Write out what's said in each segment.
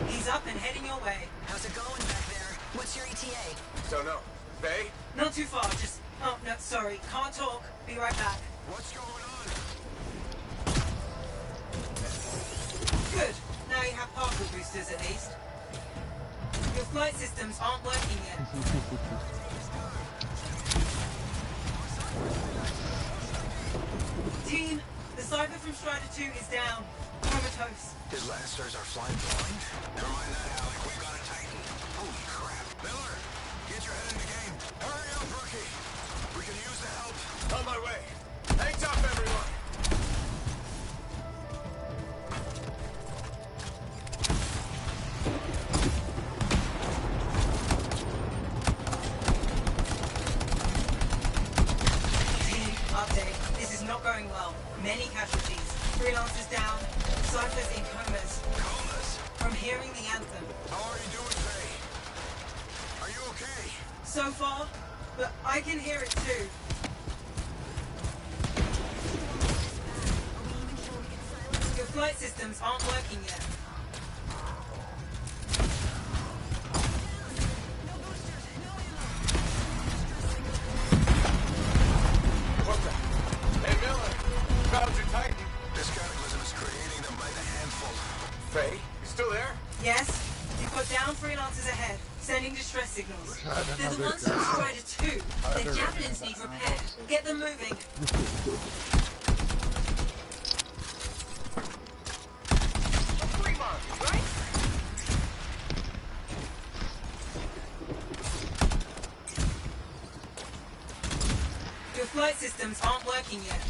He's up and heading your way. How's it going back there? What's your ETA? Don't know. Faye? Not too far, just... Oh, no, sorry. Can't talk. Be right back. What's going on? Good. Now you have particle boosters at least. Your flight systems aren't working yet. Team, the Cypher from Strider 2 is down. Comatose. His Lancers are flying blind? Never mind that, Alec. We've got a Titan. Holy crap. Miller, get your head in the game. Hurry up, rookie. We can use the help. On my way. Hang tough, everyone. Team, update. This is not going well. Many casualties. Freelancers down. Cyphers in comas. Comas? From hearing the Anthem. How are you doing, Faye? Are you okay? So far, but I can hear it too. Your flight systems aren't working yet. What the? Hey, Miller. Found your Titan. This cataclysm is creating them by the handful. Faye, you still there? Yes, you've got down freelancers ahead, sending distress signals. They're the ones from Strider 2. Their javelins need repair. Get them moving. Right? Your flight systems aren't working yet.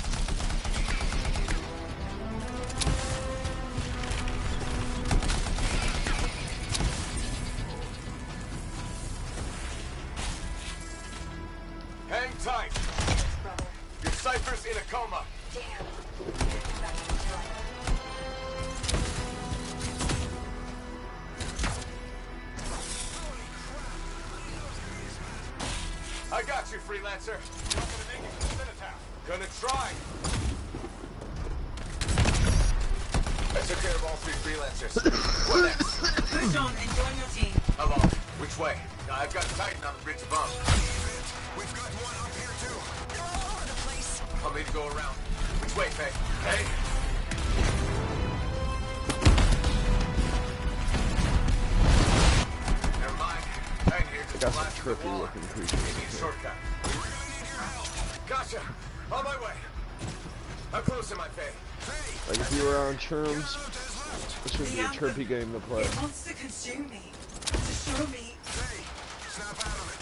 Hang tight. Your Cypher's in a coma. I got you, Freelancer. You're not gonna make it to Citatown. Gonna try. I took care of all 3 Freelancers. What next? Push on and join your team. I'm on. Which way? I've got Titan on the bridge above. We've got one up here, too. You're all over the place. I'll need to go around. Which way, Faye? Hey? Never mind. Hang here. Just Got some blast the trippy wall. looking Give creatures. me a shortcut. We really need your help. Gotcha. On my way. I'm close in my Faye. Like if you were on terms, this would be a trippy game to play. It wants to consume me. To show me. Hey, snap out of it.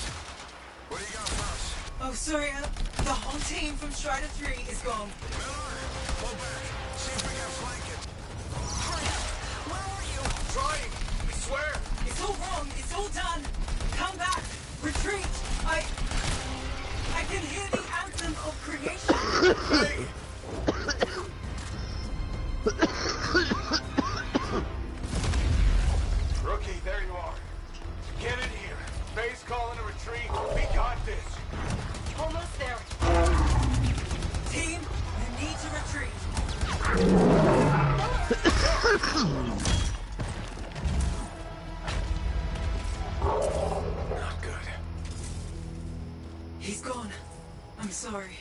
What do you got for us? Oh, sorry. The whole team from Strider 3 is gone. Miller, pull back. See if we can flank it. Hurry up. Where are you? Trying. I swear. It's all wrong. It's all done. Come back. Retreat. I can hear the anthem of creation. Hey. Rookie, there you are. Get in here. Faye's calling a retreat. We got this. Almost there. Team, you need to retreat. Not good. He's gone. I'm sorry.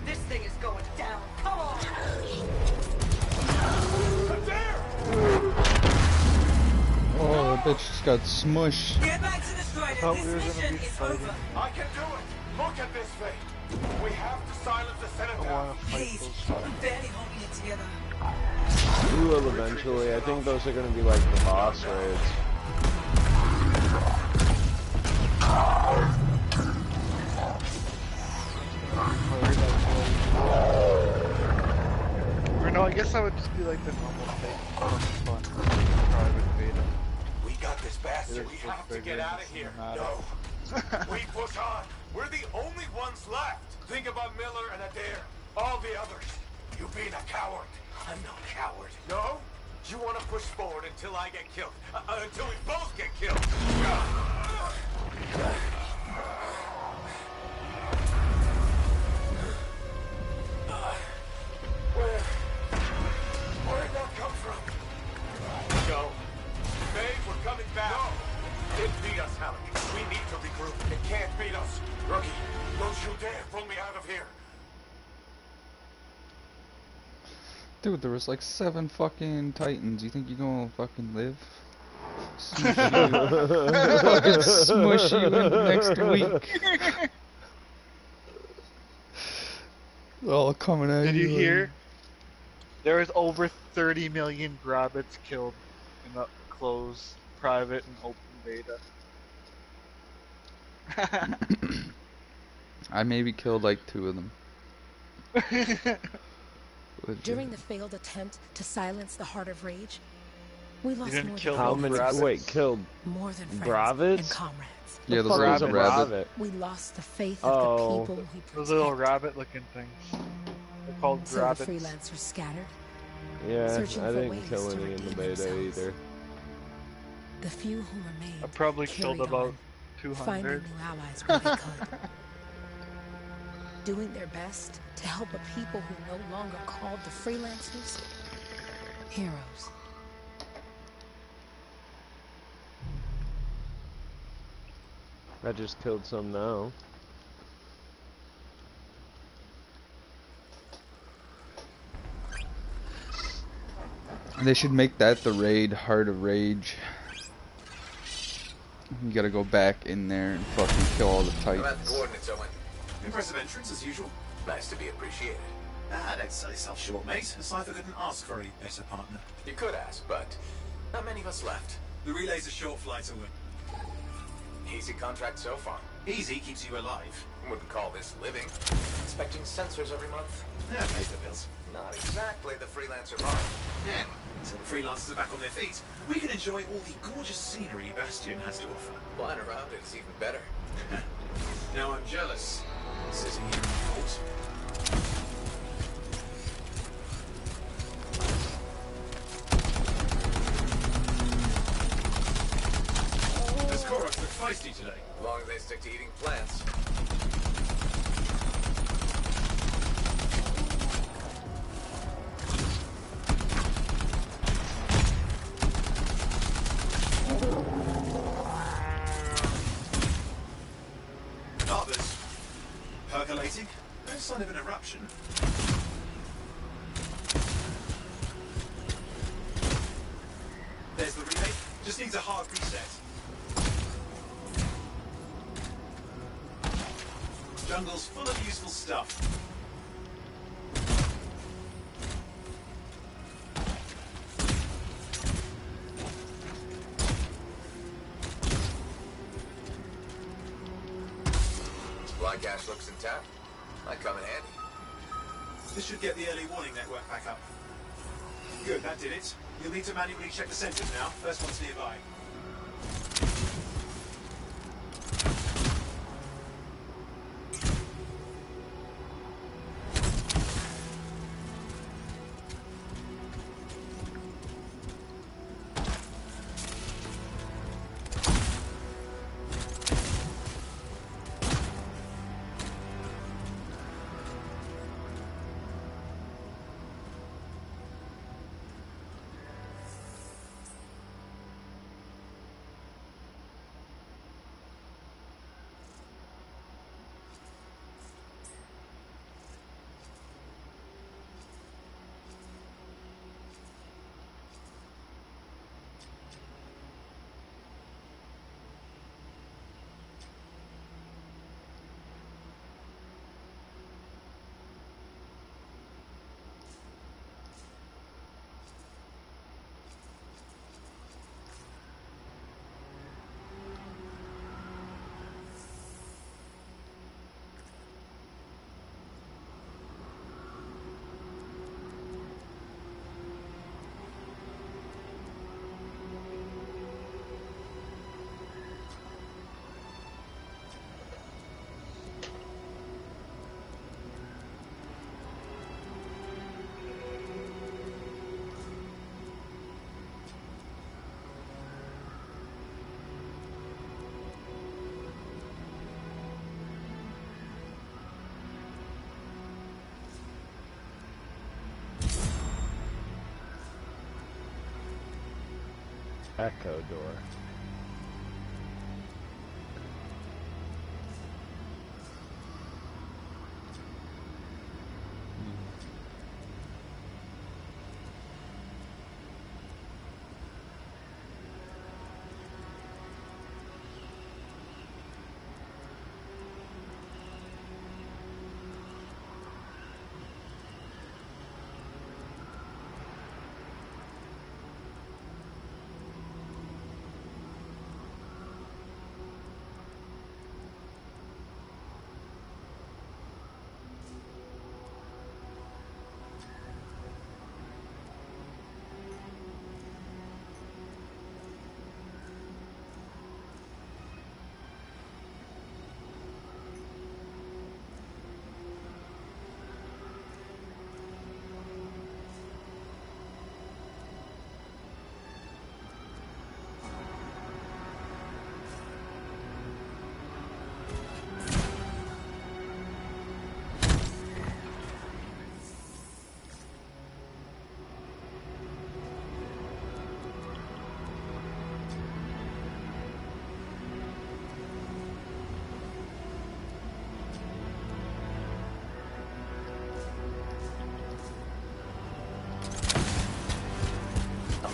This thing is going down. Come on. There! Oh, the bitch just got smushed. Get back to the Strider. Thought This we were gonna mission be is fighting. over. I can do it. Look at this, Faye. We have to silence the I Citadel. wanna fight Please, those I'm barely holding it together. We will eventually. I think those are going to be like the boss raids. Or no, I guess that would just be like the normal thing. Fun. Private beta. We got this bastard. It is We just have to bigger get and out of here. cinematic. No. We push on. We're the only ones left. Think about Miller and Adair. All the others. You being a coward. I'm no coward. No? You want to push forward until I get killed. Until we both get killed. Where Dude, there was like 7 fucking Titans. You think you gonna fucking live? Smush you. Fucking smush you in the next week. All coming at Did you. you hear? There was over 30 million rabbits killed in the closed, private, and open beta. I maybe killed like 2 of them. During the failed attempt to silence the Heart of Rage, we lost didn't more kill than How those many? rabbits? Wait, killed more than friends Bravids? and comrades. Yeah, The those fuck little is a rabbit. rabbit? We lost the faith Oh. of the people we protect. Those little rabbit-looking things. They're called So rabbits. the freelancers scattered, Yeah, searching I for didn't ways kill to any in the redeem beta themselves. either. The few who remained I probably carried killed about on, 200. finding new allies where they could. Doing their best to help a people who no longer called the freelancers heroes. I just killed some now. They should make that the raid, Heart of Rage. You gotta go back in there and fucking kill all the I'm at the Titans. coordinates, Owen. Impressive entrance as usual. Nice to be appreciated. Ah, don't sell yourself short, mate. A Cypher couldn't ask for a better partner. You could ask, but not many of us left. The relay's a short flight to win. Easy contract so far. Easy keeps you alive. Wouldn't call this living. Inspecting sensors every month. Yeah, pays the bills. Not exactly the freelancer mark. Yeah. Until the freelancers are back on their feet, we can enjoy all the gorgeous scenery Bastion has to offer. Flying around it is even better. Now I'm jealous. Sitting here in the fort. Those Koroks look feisty today. As long as they stick to eating plants. Others. Percolating. No sign of an eruption. There's the relay. Just needs a hard reset. Jungle's full of useful stuff. Supply cache looks intact. Might come in handy. This should get the early warning network back up. Good, that did it. You'll need to manually check the sensors now. First one's nearby. Echo door.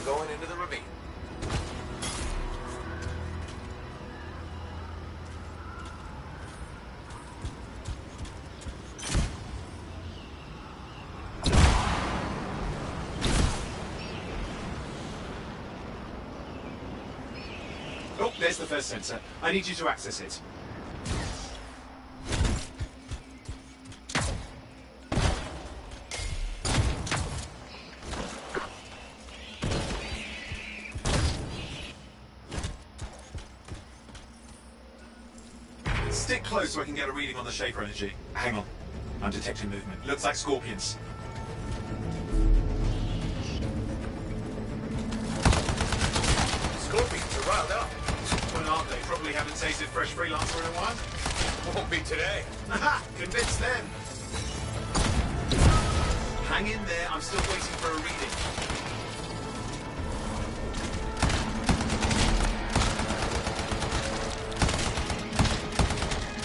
going into the ravine. Oh, there's the first sensor. I need you to access it. Stick close so I can get a reading on the Shaper energy. Hang on. I'm detecting movement. Looks like scorpions. Scorpions are riled up. Well, aren't they? Probably haven't tasted fresh freelancer in a while. Won't be today. Aha! Convinced them. Hang in there. I'm still waiting for a reading.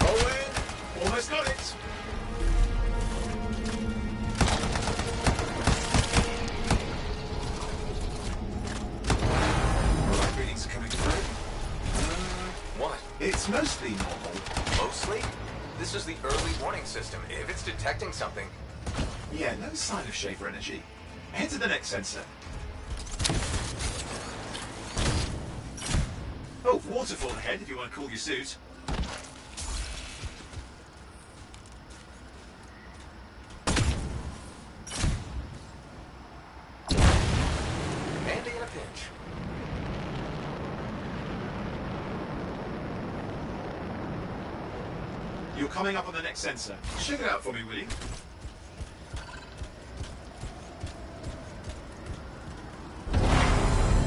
Owen! Almost got it. Alright, readings are coming through. What? It's mostly normal. Mostly? This is the early warning system. If it's detecting something... Yeah, no sign of Shaper energy. Head to the next sensor. Oh, waterfall ahead if you want to cool your suit. Handy in a pinch. You're coming up on the next sensor. Check it out for me, will you?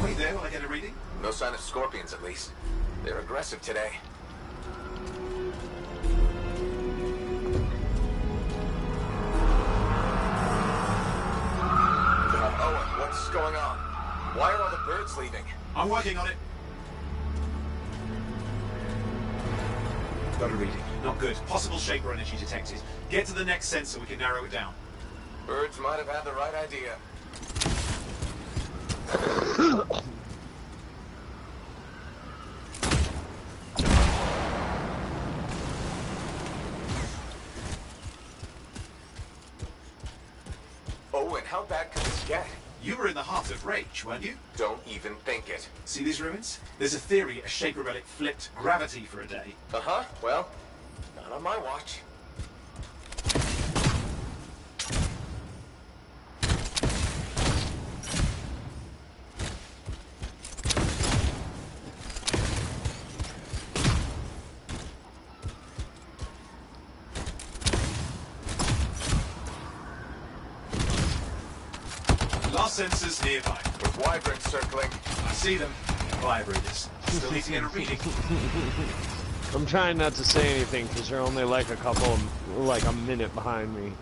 Wait there while I get a reading. No sign of scorpions, at least. They're aggressive today. Owen, what's going on? Why are all the birds leaving? I'm working on it. Got a reading. Not good. Possible Shaper energy detected. Get to the next sensor, we can narrow it down. Birds might have had the right idea. Owen, how bad could this get? You were in the heart of Rage, weren't you? Don't even think it. See these ruins? There's a theory a Shaper relic flipped gravity for a day. Uh-huh, well, not on my watch. Last sensors nearby. With wyverns circling. I see them. Fire breathers. Still need to get a reading. I'm trying not to say anything because they're only like a minute behind me.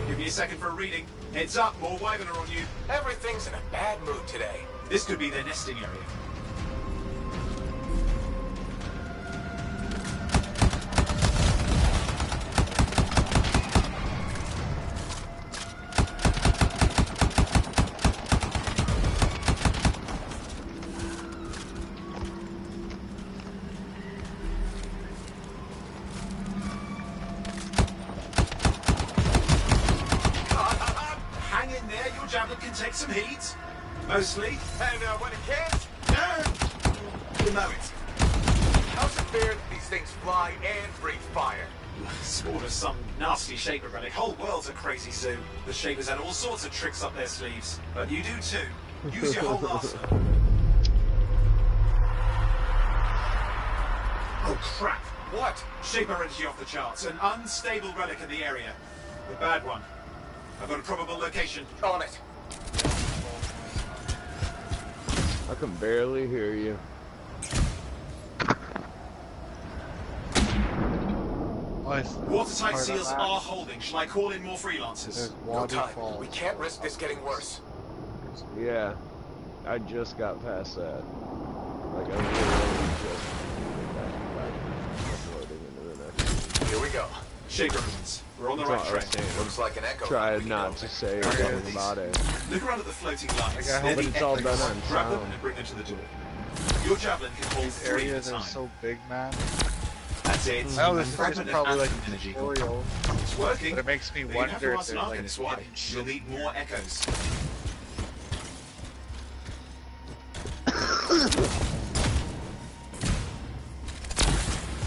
Give me a second for a reading. Heads up, more wyvern are on you. Everything's in a bad mood today. This could be their nesting area. Hang in there, your javelin can take some heat. Mostly. And when it can't, No! You know it. how's it fair that these things fly and breathe fire? Spawned of some nasty Shaper relic. Whole world's a crazy zoo. The Shapers had all sorts of tricks up their sleeves. But you do too. Use your whole arsenal. Oh crap! What? Shaper energy off the charts. An unstable relic in the area. The bad one. I've got a probable location. On it. I can barely hear you. Watertight seals are holding. Shall I call in more freelancers? There's No time. waterfalls. We can't risk this getting worse. Yeah, I just got past that. Like I literally just got uploading into the next. Here we go. Shaper ruins. We're on the That's right what I track. was saying. Looks like an echo. Tried not to say anything about it. Look around at the floating lines. Like, I They're hope the it's all echoes. done on Grab them sound. and bring them to the door. Your javelin can hold These 3 at a areas are time. so big, man. That's it. I know this is Fragment of probably like Anthem energy. tutorial, It's working. but it makes me But you have wonder to if ask there's Mark like and his wife. hidden You'll shit. need more echoes.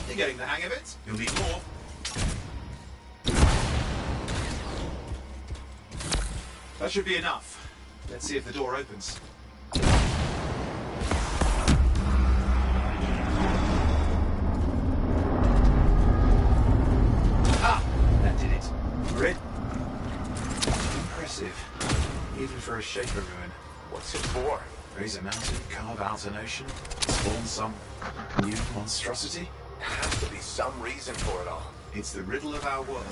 You're getting the hang of it. You'll need more. That should be enough. Let's see if the door opens. Ah! That did it. Red. Impressive. Even for a shaper ruin. What's it for? Raise a mountain, carve out an ocean, spawn some new monstrosity. There has to be some reason for it all. It's the riddle of our world.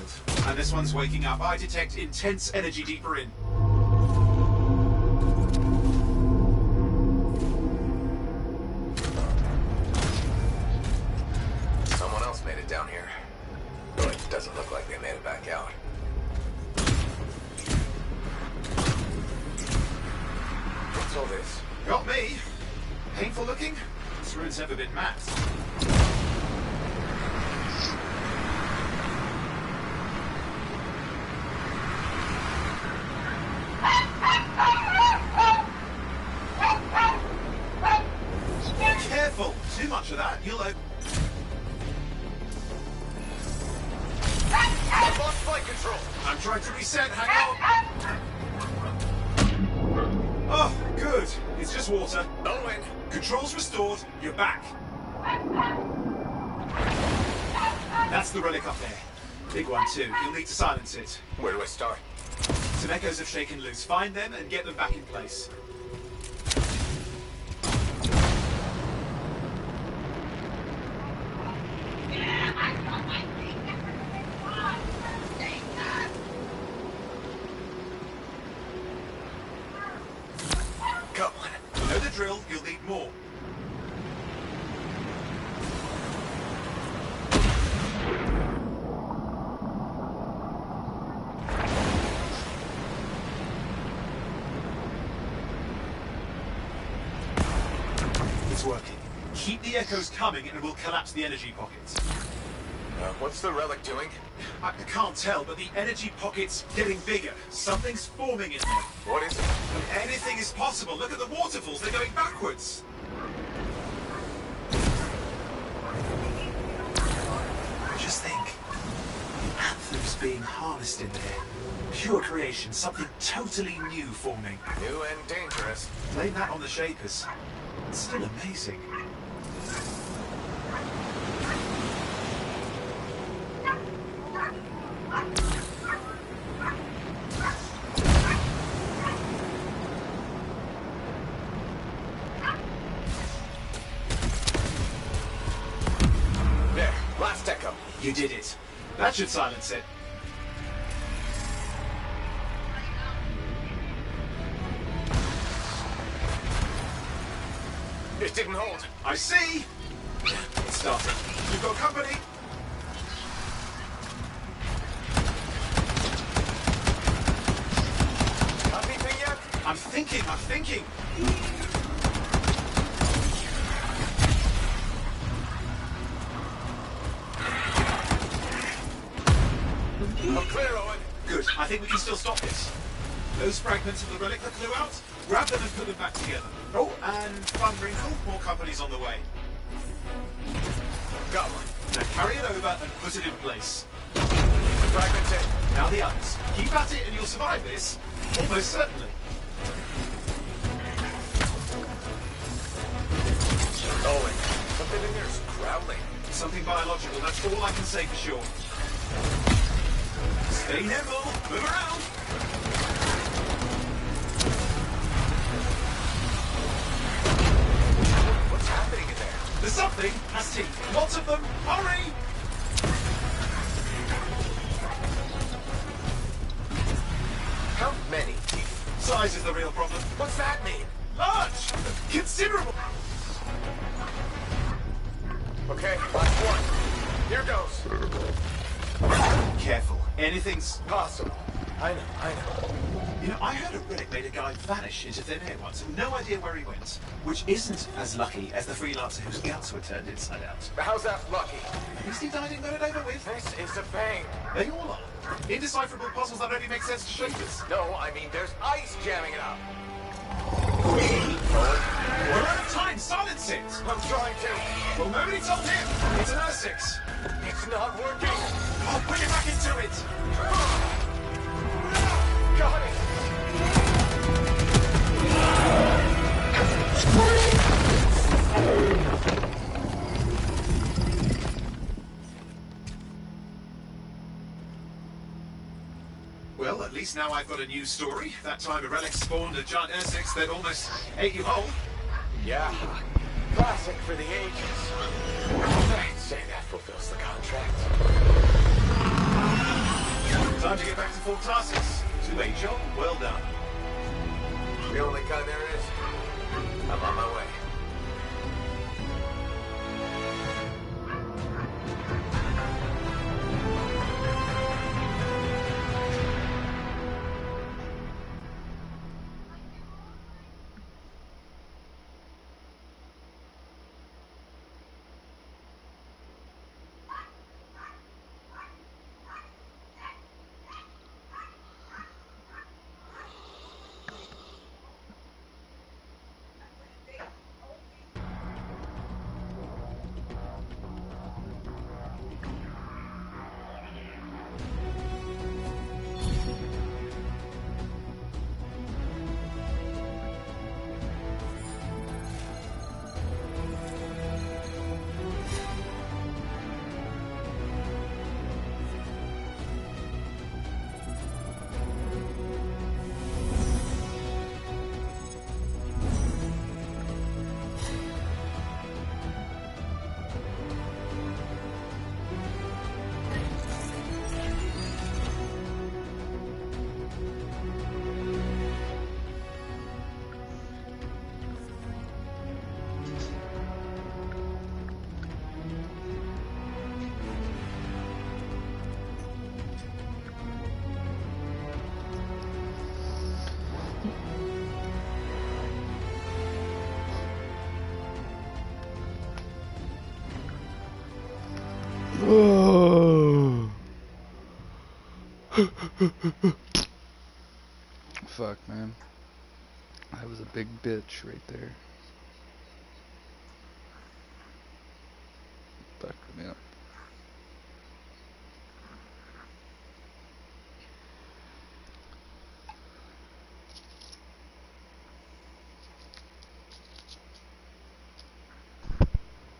And this one's waking up. I detect intense energy deeper in. Someone else made it down here. But it doesn't look like they made it back out. What's all this? Got me. Painful looking? This ruin's never been mapped. Careful! Too much of that, you'll open. I lost flight control! I'm trying to reset, hang on! Oh, good. It's just water. Owen! Controls restored, you're back. That's the relic up there. Big one too. You'll need to silence it. Where do I start? Some echoes have shaken loose. Find them and get them back in place. Come on. You know the drill, you'll need more. It's working. Keep the echoes coming and we'll collapse the energy pockets. What's the relic doing? I can't tell, but the energy pocket's getting bigger. Something's forming in there. What is it? Anything is possible. Look at the waterfalls, they're going backwards. Just think. Anthem's being harnessed in there. Pure creation, something totally new forming. New and dangerous. Blame that on the Shapers. It's still amazing. There, last echo. You did it. That should silence it. It didn't hold. I see! It's starting. You've got company. Got anything yet? I'm thinking. I'm clear, Owen. Good. I think we can still stop this. Those fragments of the relic that flew out, grab them and put them back together. Oh, and fun wrinkle, more companies on the way. Got one. Now carry it over and put it in place. Fragments in. Now the others. Keep at it and you'll survive this. Almost certainly. Owen, something in there's growling. Something biological, that's all I can say for sure. Stay nimble, move around. What's happening in there? There's something has teeth. Lots of them. Hurry! How many teeth? Size is the real problem. What's that mean? Large! Considerable! Okay, last one. Here goes. careful. Anything's Possible. I know. You know, I heard a relic made a guy vanish into thin air once. No idea where he went. Which isn't as lucky as the freelancer whose guts were turned inside out. How's that lucky? At least he died and got it over with. This is a pain. They all are. Indecipherable puzzles that only make sense to shapers. No, I mean there's ice jamming it up. We're out of time. Silence it. I'm trying to. Well, nobody told him. It's an R6. It's not working. I'll put it back into it. Got it. Well, at least now I've got a new story. That time a relic spawned a giant R6 that almost ate you whole. Yeah. Classic for the ages. I'd say that fulfills the contract. Time to get back to Fort Tarsus. To-way job, well done. The only kind there is. I'm on my way. Fuck, man. That was a big bitch right there. Fucked me up.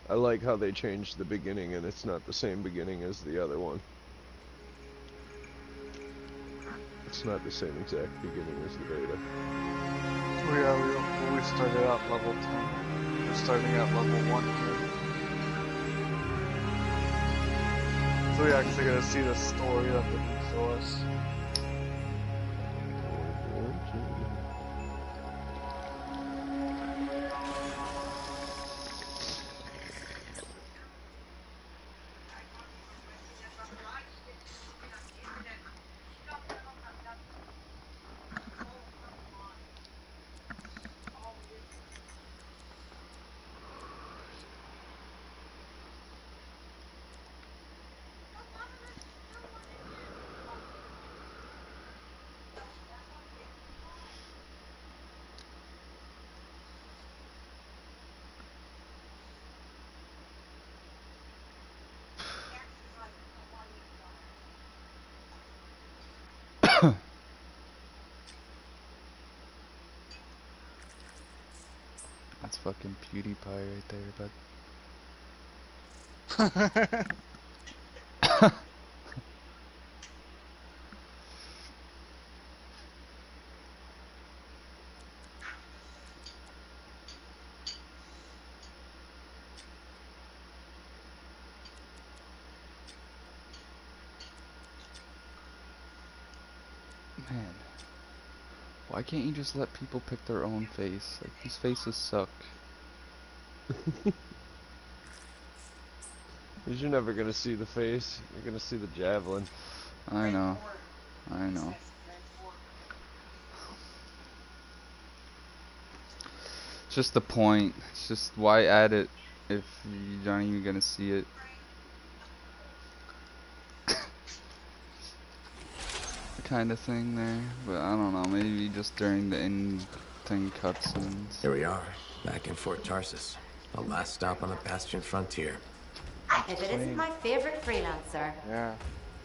I like how they changed the beginning and it's not the same beginning as the other one. It's not the same exact beginning as the beta. We started at level 10. We're starting at level 1 here. So we actually gotta see the story that they show us. That's fucking PewDiePie right there, bud. Man, why can't you just let people pick their own face? Like, these faces suck. Because you're never gonna see the face, you're gonna see the javelin. I know. I know. It's just the point. It's just why add it if you're not even gonna see it. Kind of thing there, but I don't know. Maybe just during the end thing cutscenes. Here we are, back in Fort Tarsus, the last stop on the Bastion frontier. If it isn't my favorite freelancer. Yeah.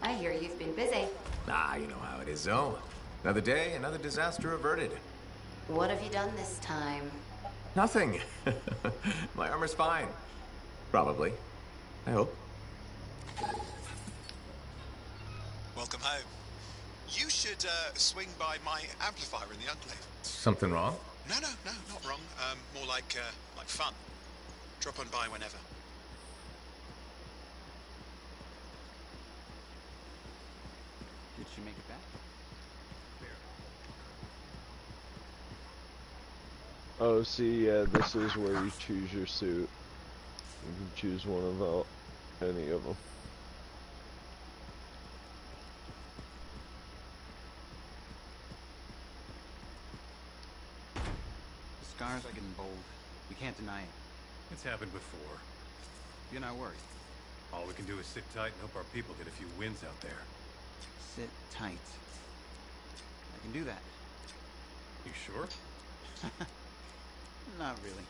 I hear you've been busy. Ah, you know how it is, Zoe. Another day, another disaster averted. What have you done this time? Nothing. My armor's fine. Probably. I hope. Welcome home. You should swing by my amplifier in the Enclave. Something wrong? No, not wrong. More like fun. Drop on by whenever. Did she make it back? Oh, see, yeah, this is where you choose your suit. You can choose one of any of them. The scars are getting bold. We can't deny it. It's happened before. You're not worried. All we can do is sit tight and hope our people get a few wins out there. Sit tight. I can do that. You sure? Not really.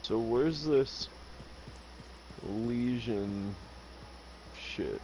So where's this Legion shit?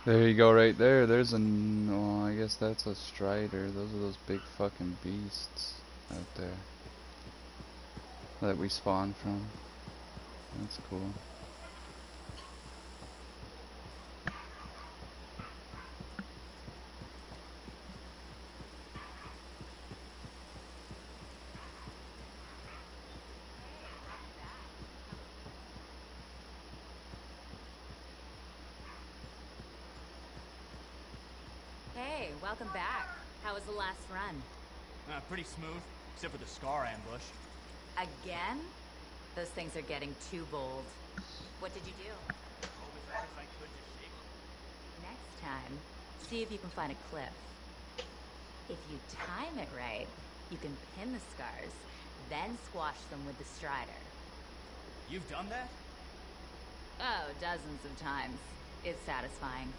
There you go, right there. There's a. Oh, I guess that's a Strider. Those are those big fucking beasts out there that we spawn from. That's cool. Hey, welcome back. How was the last run? Pretty smooth, except for the Scar ambush. Again? Those things are getting too bold. What did you do? As far as I could to shake them. Next time, see if you can find a cliff. If you time it right, you can pin the scars, then squash them with the Strider. You've done that? Oh, dozens of times. It's satisfying.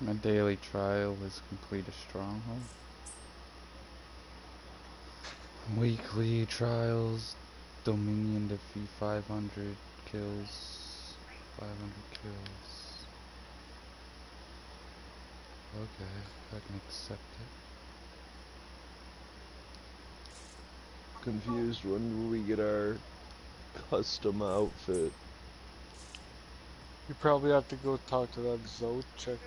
My daily trial is complete a stronghold. Weekly trials, Dominion defeat 500 kills. 500 kills. Okay, I can accept it. Confused, when will we get our custom outfit? You probably have to go talk to that Zoe chick.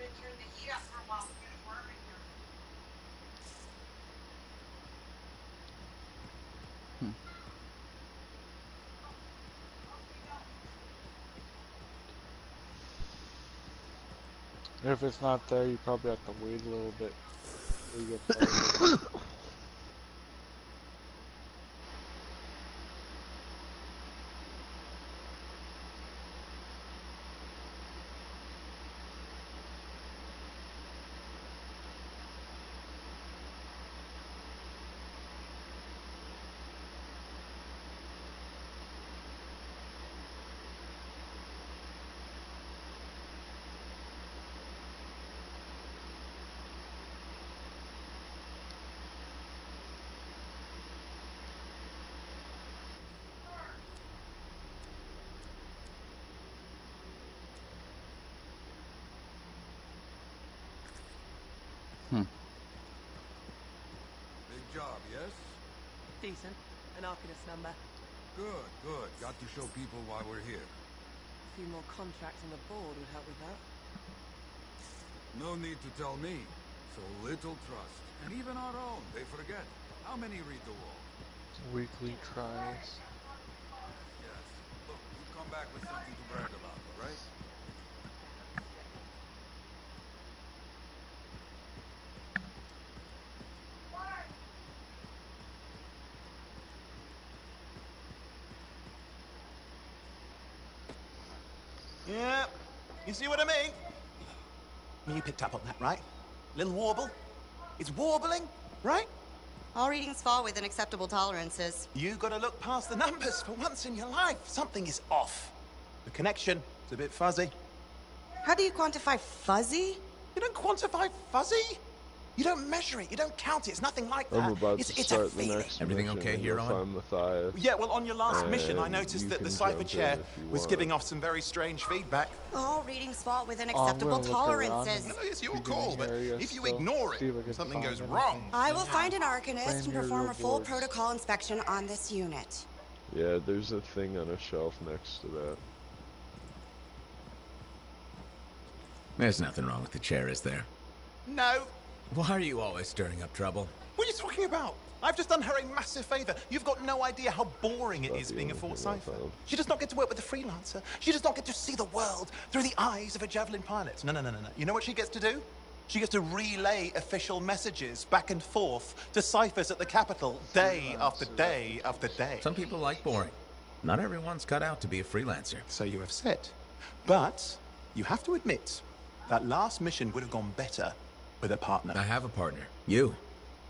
If it's not there, you probably have to wait a little bit till you get started. Big job, yes? Decent. An Arcanist number. Good, good. Got to show people why we're here. A few more contracts on the board would help with that. No need to tell me. So little trust. And even our own, they forget. How many read the wall? Weekly trials. Yes. Look, you come back with something to brag about, all right? Yeah, you see what I mean? You picked up on that, right? Little warble? It's warbling, right? All readings fall within acceptable tolerances. You gotta look past the numbers for once in your life. Something is off. The connection is a bit fuzzy. How do you quantify fuzzy? You don't quantify fuzzy? You don't measure it, you don't count it, it's nothing like that. I'm about it's to a start the feeling. next Everything mission okay and here, go Owen? find Matthias. Yeah, well, on your last mission, I And noticed you that the can cipher jump in chair if you was want. giving off some very strange feedback. All readings fall within I'm acceptable gonna look around tolerances. and No, it's your beginning call, but area if you still, ignore see if I it, can something find goes anything. wrong. I will find an Arcanist Find and your perform real a full boards. protocol inspection on this unit. Yeah, there's a thing on a shelf next to that. There's nothing wrong with the chair, is there? No. Why are you always stirring up trouble? What are you talking about? I've just done her a massive favor. You've got no idea how boring it is being a Fort Cipher. She does not get to work with a freelancer. She does not get to see the world through the eyes of a Javelin pilot. No. You know what she gets to do? She gets to relay official messages back and forth to ciphers at the capital day after day after day. Some people like boring. Not everyone's cut out to be a freelancer. So you have said. But you have to admit, that last mission would have gone better with a partner. I have a partner. You.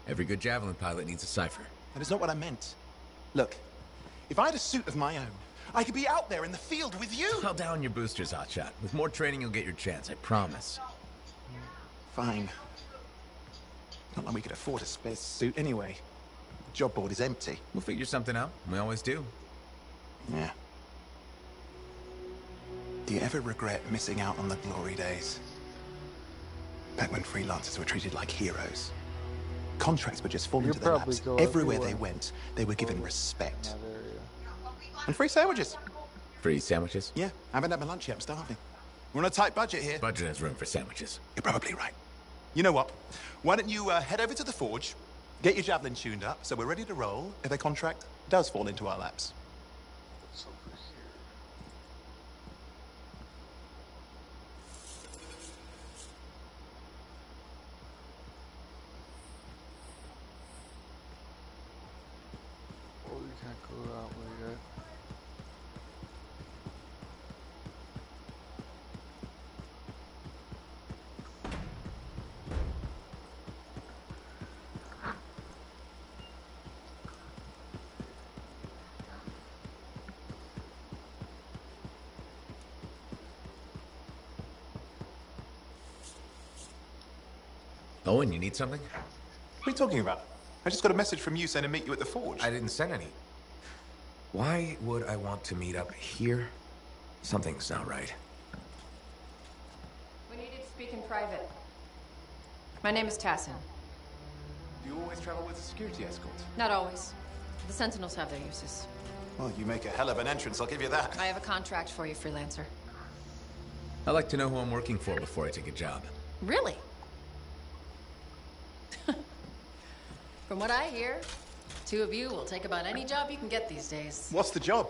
Every good Javelin pilot needs a cipher. That is not what I meant. Look, if I had a suit of my own, I could be out there in the field with you. Tell down your boosters, Hotshot. With more training, you'll get your chance, I promise. Fine. Not like we could afford a spare suit anyway. The job board is empty. We'll figure something out. We always do. Yeah. Do you ever regret missing out on the glory days? Back when freelancers were treated like heroes. Contracts would just fall into their laps. Everywhere they went, they were given respect. And free sandwiches. Free sandwiches? Yeah, I haven't had my lunch yet, I'm starving. We're on a tight budget here. Budget has room for sandwiches. You're probably right. You know what? Why don't you head over to the forge, get your Javelin tuned up, so we're ready to roll if a contract does fall into our laps. Oh, you can't go that way yet. Owen, you need something? What are you talking about? I just got a message from you saying to meet you at the forge. I didn't send any. Why would I want to meet up here? Something's not right. We needed to speak in private. My name is Tassin. Do you always travel with a security escort? Not always. The Sentinels have their uses. Well, you make a hell of an entrance, I'll give you that. I have a contract for you, freelancer. I like to know who I'm working for before I take a job. Really? From what I hear, two of you will take about any job you can get these days. What's the job?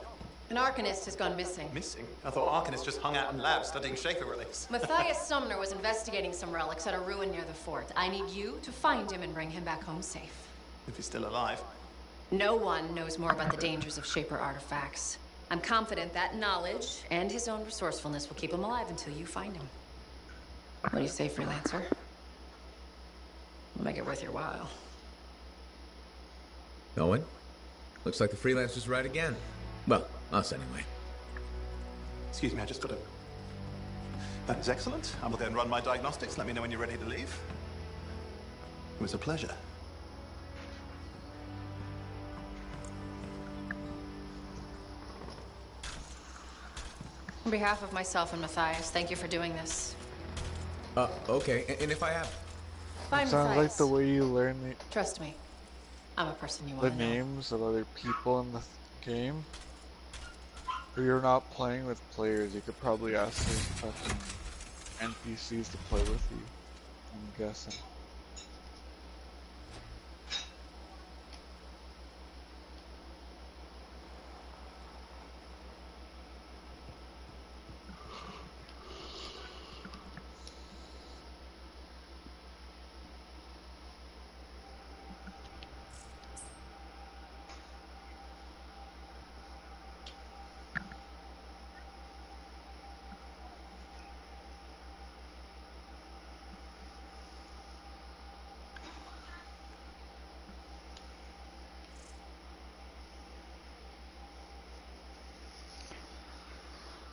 An Arcanist has gone missing. Missing? I thought Arcanists just hung out in labs studying Shaper relics. Matthias Sumner was investigating some relics at a ruin near the fort. I need you to find him and bring him back home safe. If he's still alive. No one knows more about the dangers of Shaper artifacts. I'm confident that knowledge and his own resourcefulness will keep him alive until you find him. What do you say, freelancer? We'll make it worth your while. Owen? Looks like the freelancer's right again. Well, us anyway. Excuse me, I just got to... That is excellent. I will then run my diagnostics. Let me know when you're ready to leave. It was a pleasure. On behalf of myself and Matthias, thank you for doing this. Okay. And if I have... Bye, Sounds Matthias. like the way you learn Trust me, I'm a person you the want to know. names of other people in the game. If you're not playing with players, you could probably ask those fucking NPCs to play with you. I'm guessing.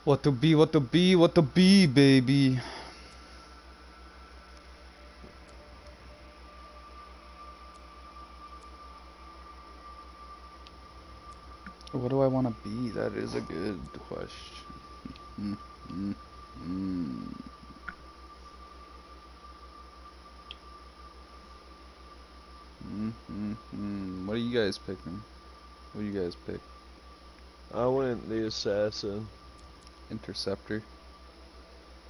What to be, what to be, what to be, baby. What do I want to be? That is a good question. What are you guys picking? What do you guys pick? I went the assassin. Interceptor.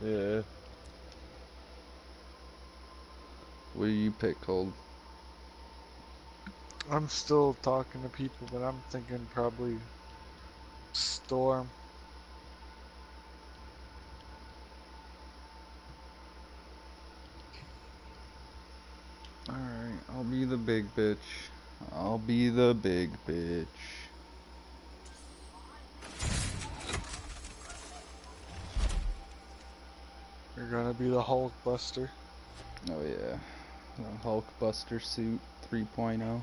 Yeah. What do you pick, Cold? I'm still talking to people, but I'm thinking probably Storm. Alright, I'll be the big bitch. I'll be the big bitch. You're gonna be the Hulk Buster. Oh yeah. The Hulk Buster suit 3.0.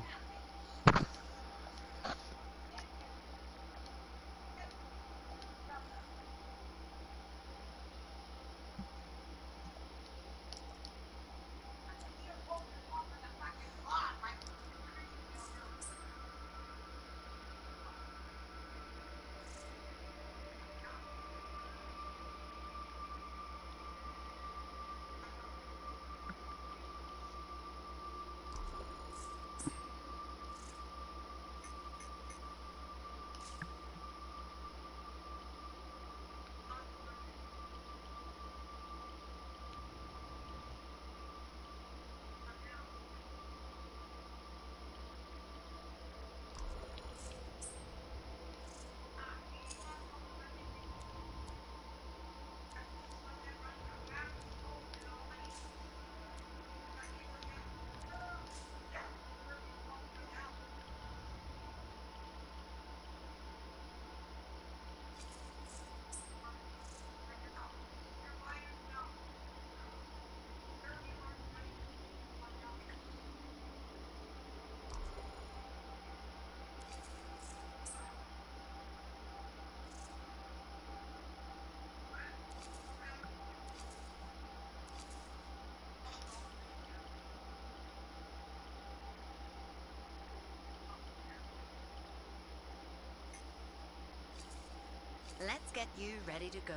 Let's get you ready to go.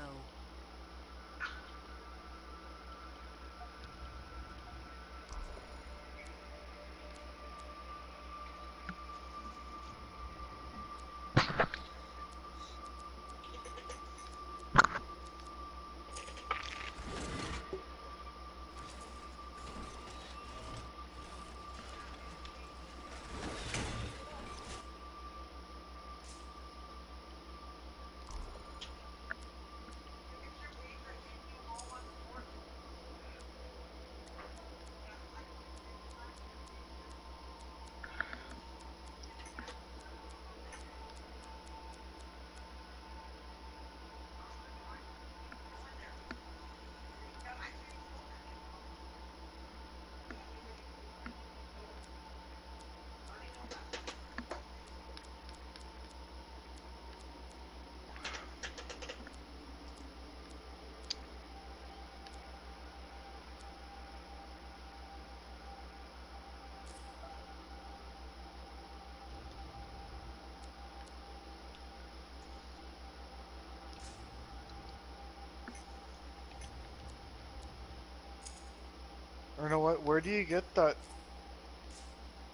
Or know what? Where do you get that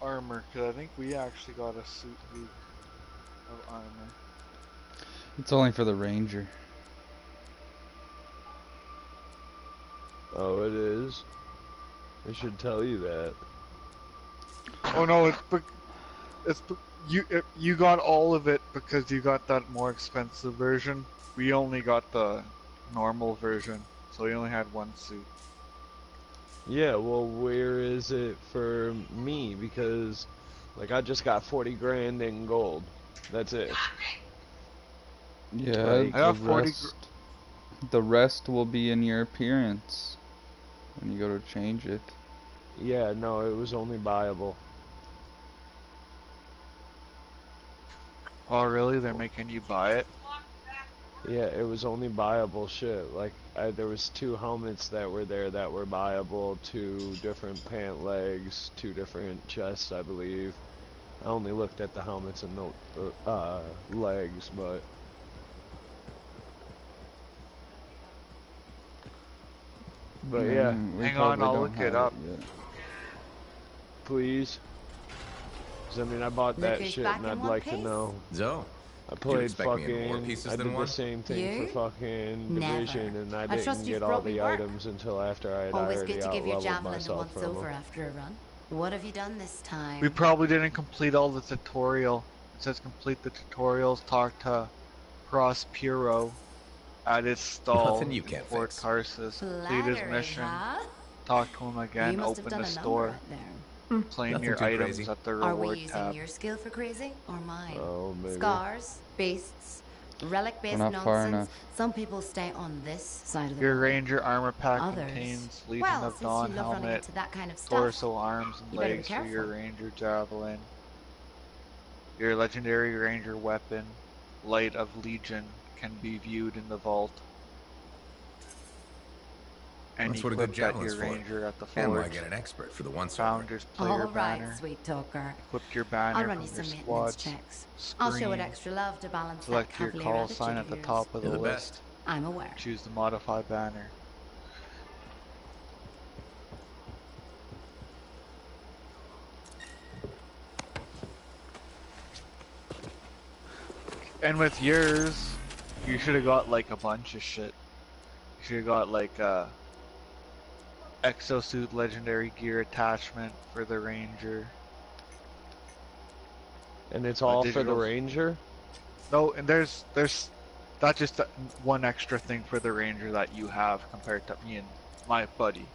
armor? Because I think we actually got a suit of armor. It's only for the ranger. Oh, it is? I should tell you that. Oh no, you got all of it because you got that more expensive version. We only got the normal version, so we only had one suit. Yeah, well, where is it for me? Because, like, I just got 40 grand in gold. That's it. Yeah, Like, the rest will be in your appearance when you go to change it. Yeah, no, it was only buyable. Oh really? They're making you buy it? Yeah, it was only buyable shit. Like, there was 2 helmets that were there that were buyable, 2 different pant legs, 2 different chests, I believe. I only looked at the helmets and the legs, but... But yeah. Hang on, I'll look it up. Please. Because, I mean, I bought that shit and I'd like to know. Zo, I played expect me in more fucking, pieces I than did one? the same thing You? for fucking Never. Division, and I I trust didn't you've get all brought me the work. items until after I had Always already good to give your out-leveled javelin to myself once from over them. after a run. What have you done this time? We probably didn't complete all the tutorial. It says complete the tutorials, talk to Prospero at his stall Nothing you in can't Fort fix. Tarsus. Complete his Flattery, mission. huh? Talk to him again, You must have open done the a number store. right there. Claim Nothing your too items crazy. at the Are we reward using tab. your skill for crazy or mine? Oh, maybe. Scars, beasts, relic-based We're not far nonsense. enough. Some people stay on this side of the Your wall. ranger armor pack Others. contains Legion Well, of since Dawn you love running helmet, into that kind of stuff, torso, arms, and you better be legs for your careful. ranger javelin. Your legendary ranger weapon, Light of Legion, can be viewed in the vault. And That's what a good equip that javelin's your for. ranger at the And why forge. get an expert for the one Founders player All right, banner. sweet talker. Equip your I'll banner run from you your some maintenance squad's checks. I'll show it screen. extra love to balance that Select your cavalier call attitude sign of at the yours. top of the You're the list. best. I'm aware. Choose the modify banner. And with yours, you should have got like a bunch of shit. You should have got like a exosuit legendary gear attachment for the ranger. And it's all for the digitals. ranger? No, and there's that's just one extra thing for the ranger that you have compared to me and my buddy.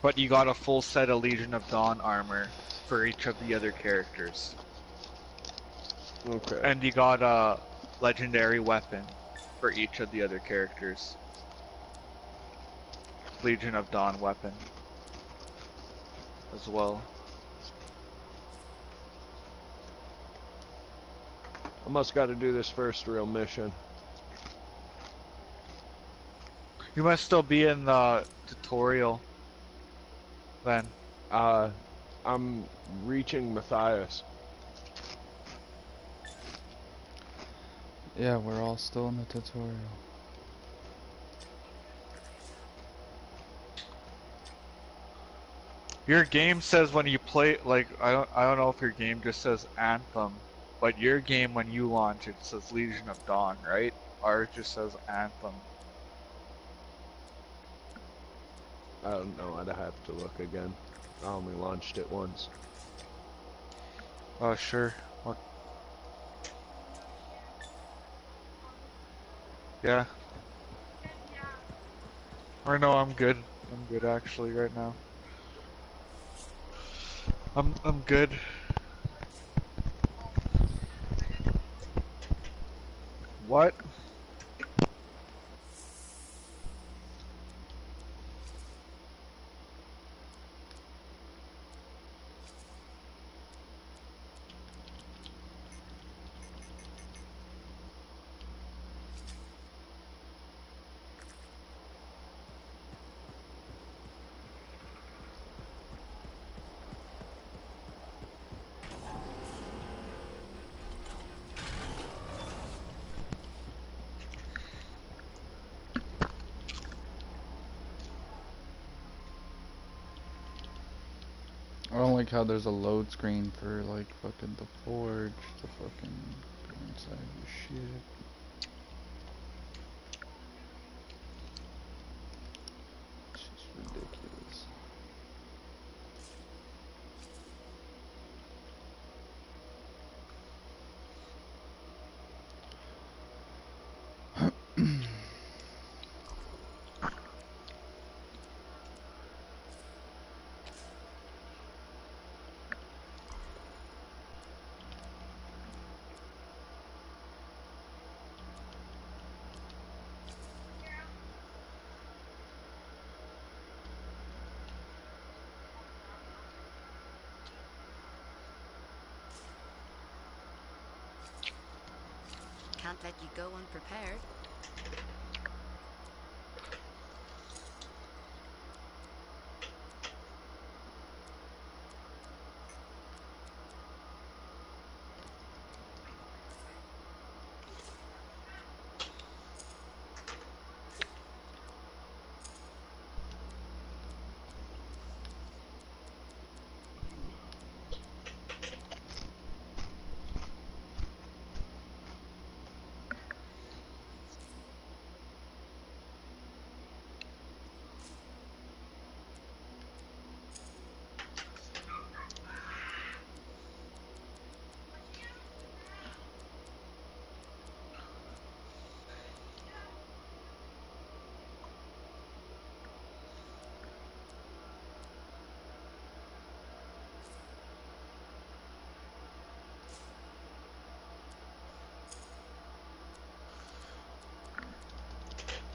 But you got a full set of Legion of Dawn armor for each of the other characters. Okay. And you got a legendary weapon for each of the other characters. Legion of Dawn weapon as well. I must got to do this first real mission. You must still be in the tutorial then. I'm reaching Matthias. Yeah, we're all still in the tutorial. Your game says when you play, like, I don't know if your game just says Anthem, but your game when you launch it says Legion of Dawn, right? Ours just says Anthem. I don't know, I'd have to look again. I only launched it once. Oh, sure. What? Yeah. Or no, I'm good. I'm good actually right now. I'm good. What? I don't like how there's a load screen for like fucking the forge to fucking go inside your shit. It's just ridiculous. Can't let you go unprepared.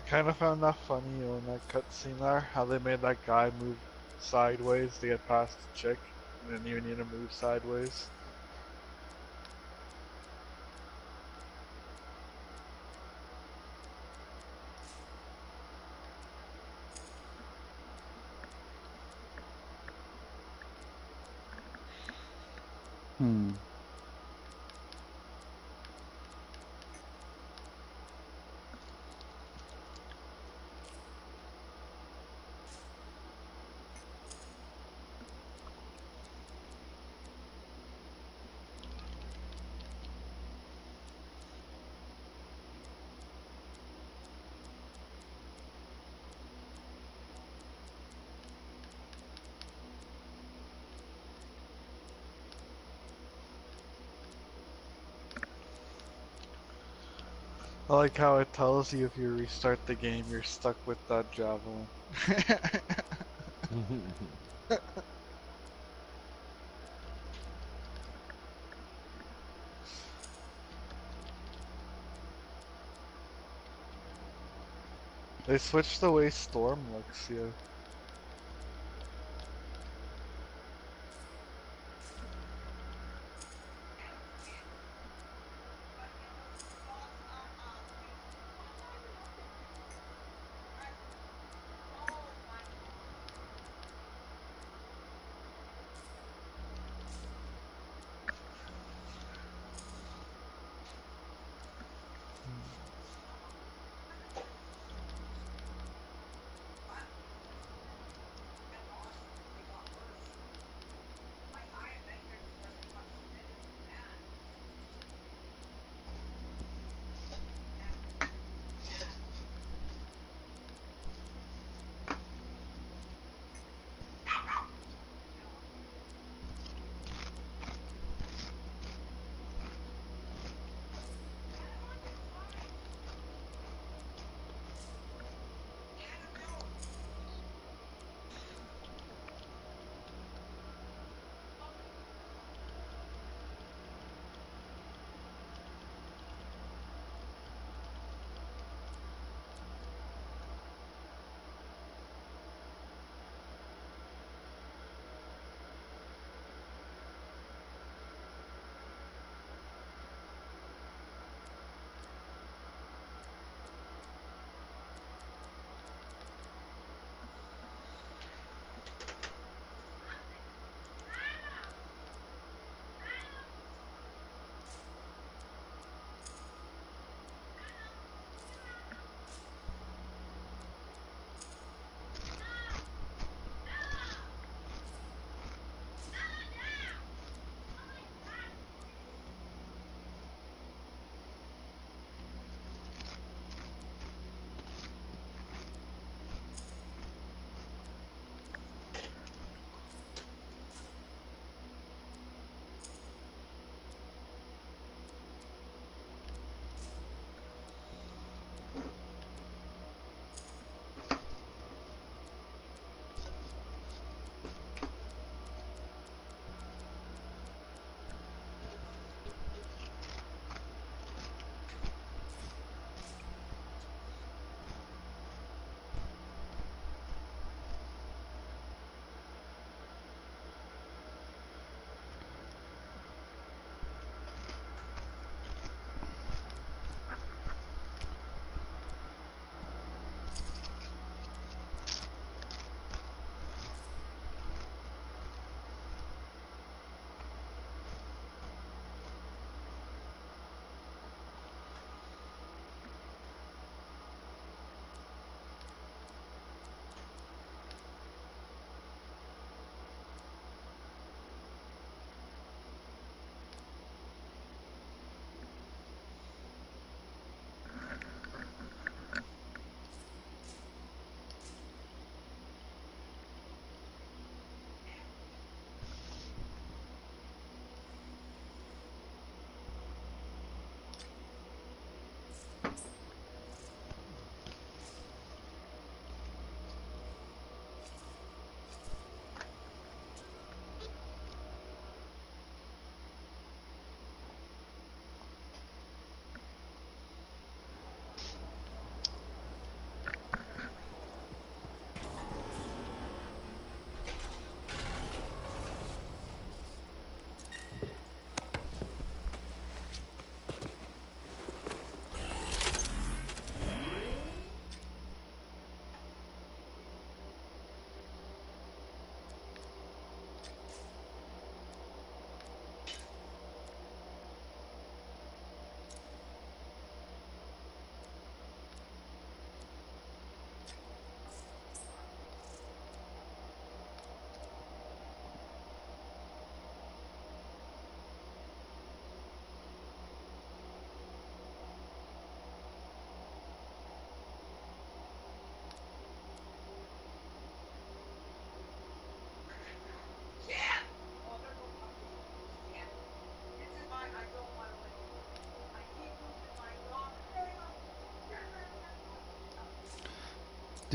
Kind of found that funny in that cutscene there, how they made that guy move sideways to get past the chick, and then you need to move sideways. I like how it tells you if you restart the game, you're stuck with that javelin. They switched the way Storm looks, yeah.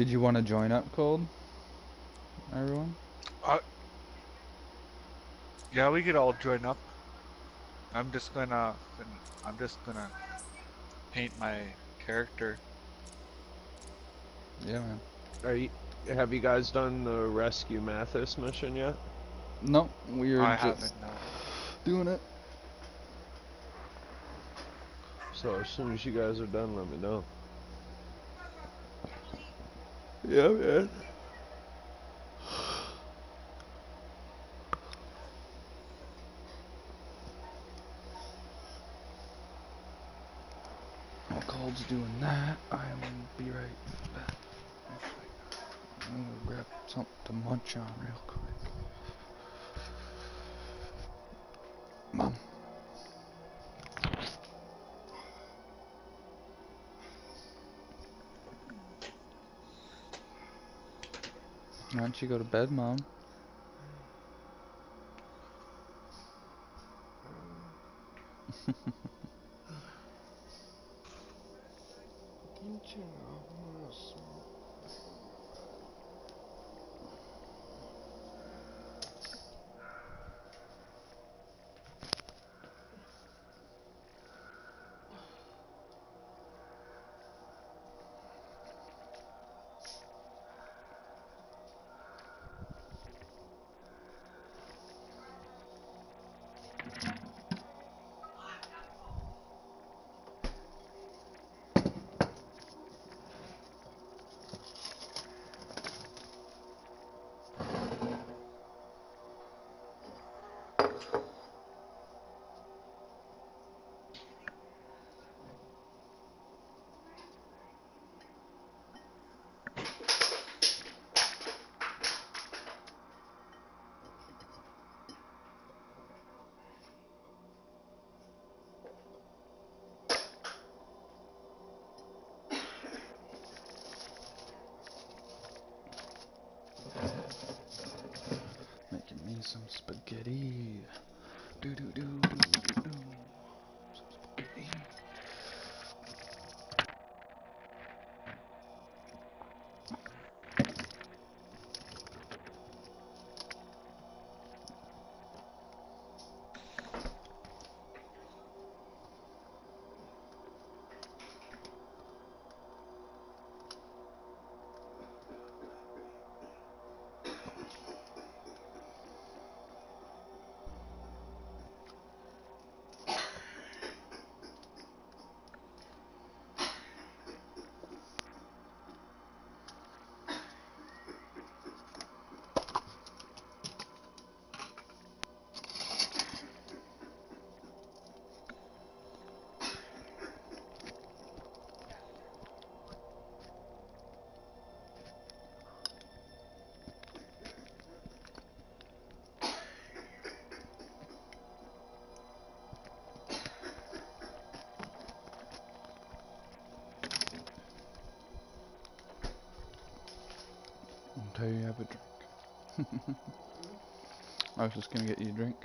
Did you want to join up, Cold? Everyone? Yeah, we could all join up. I'm just gonna paint my character. Yeah, man. Have you guys done the Rescue Mathis mission yet? No, we're I just haven't, no. doing it. So as soon as you guys are done, let me know. Yeah, man. While Cold's doing that, I'm gonna be right back. I'm gonna grab something to munch on real quick. Mom. Why don't you go to bed, Mom? Making me some spaghetti. Do do do do do do. Some spaghetti. Until you have a drink. I was just gonna get you a drink.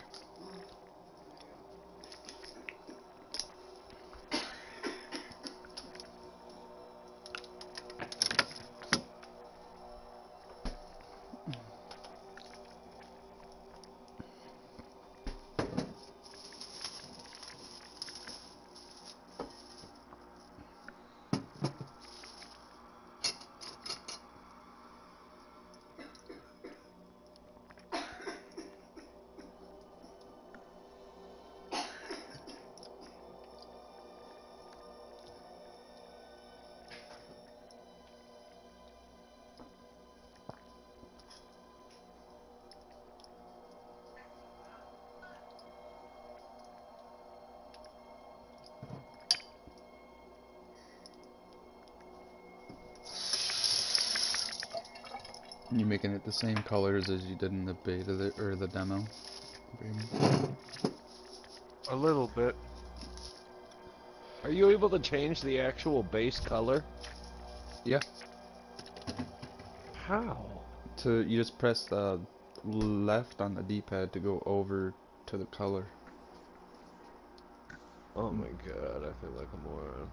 You making it the same colors as you did in the beta or the demo? A little bit. Are you able to change the actual base color? Yeah. How? You just press left on the D-pad to go over to the color. Oh my god, I feel like a moron.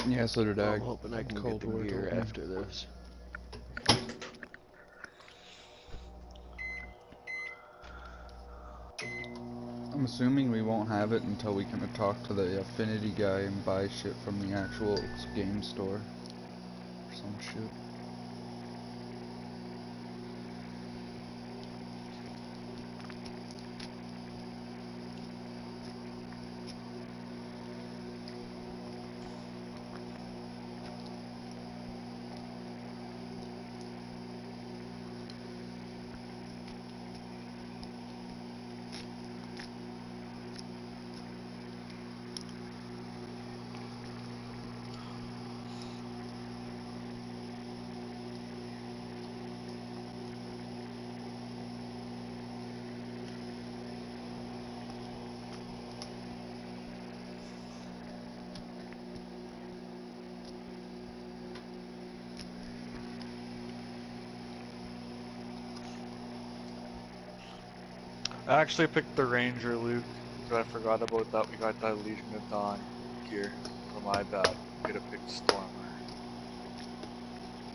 Yeah, so did I. I'm hoping I can get the gear after this. I'm assuming we won't have it until we can talk to the affinity guy and buy shit from the actual game store. Or some shit. I actually picked the Ranger, Luke, because I forgot about that. We got that Legion of Dawn gear, so my bad. Could have picked Stormer,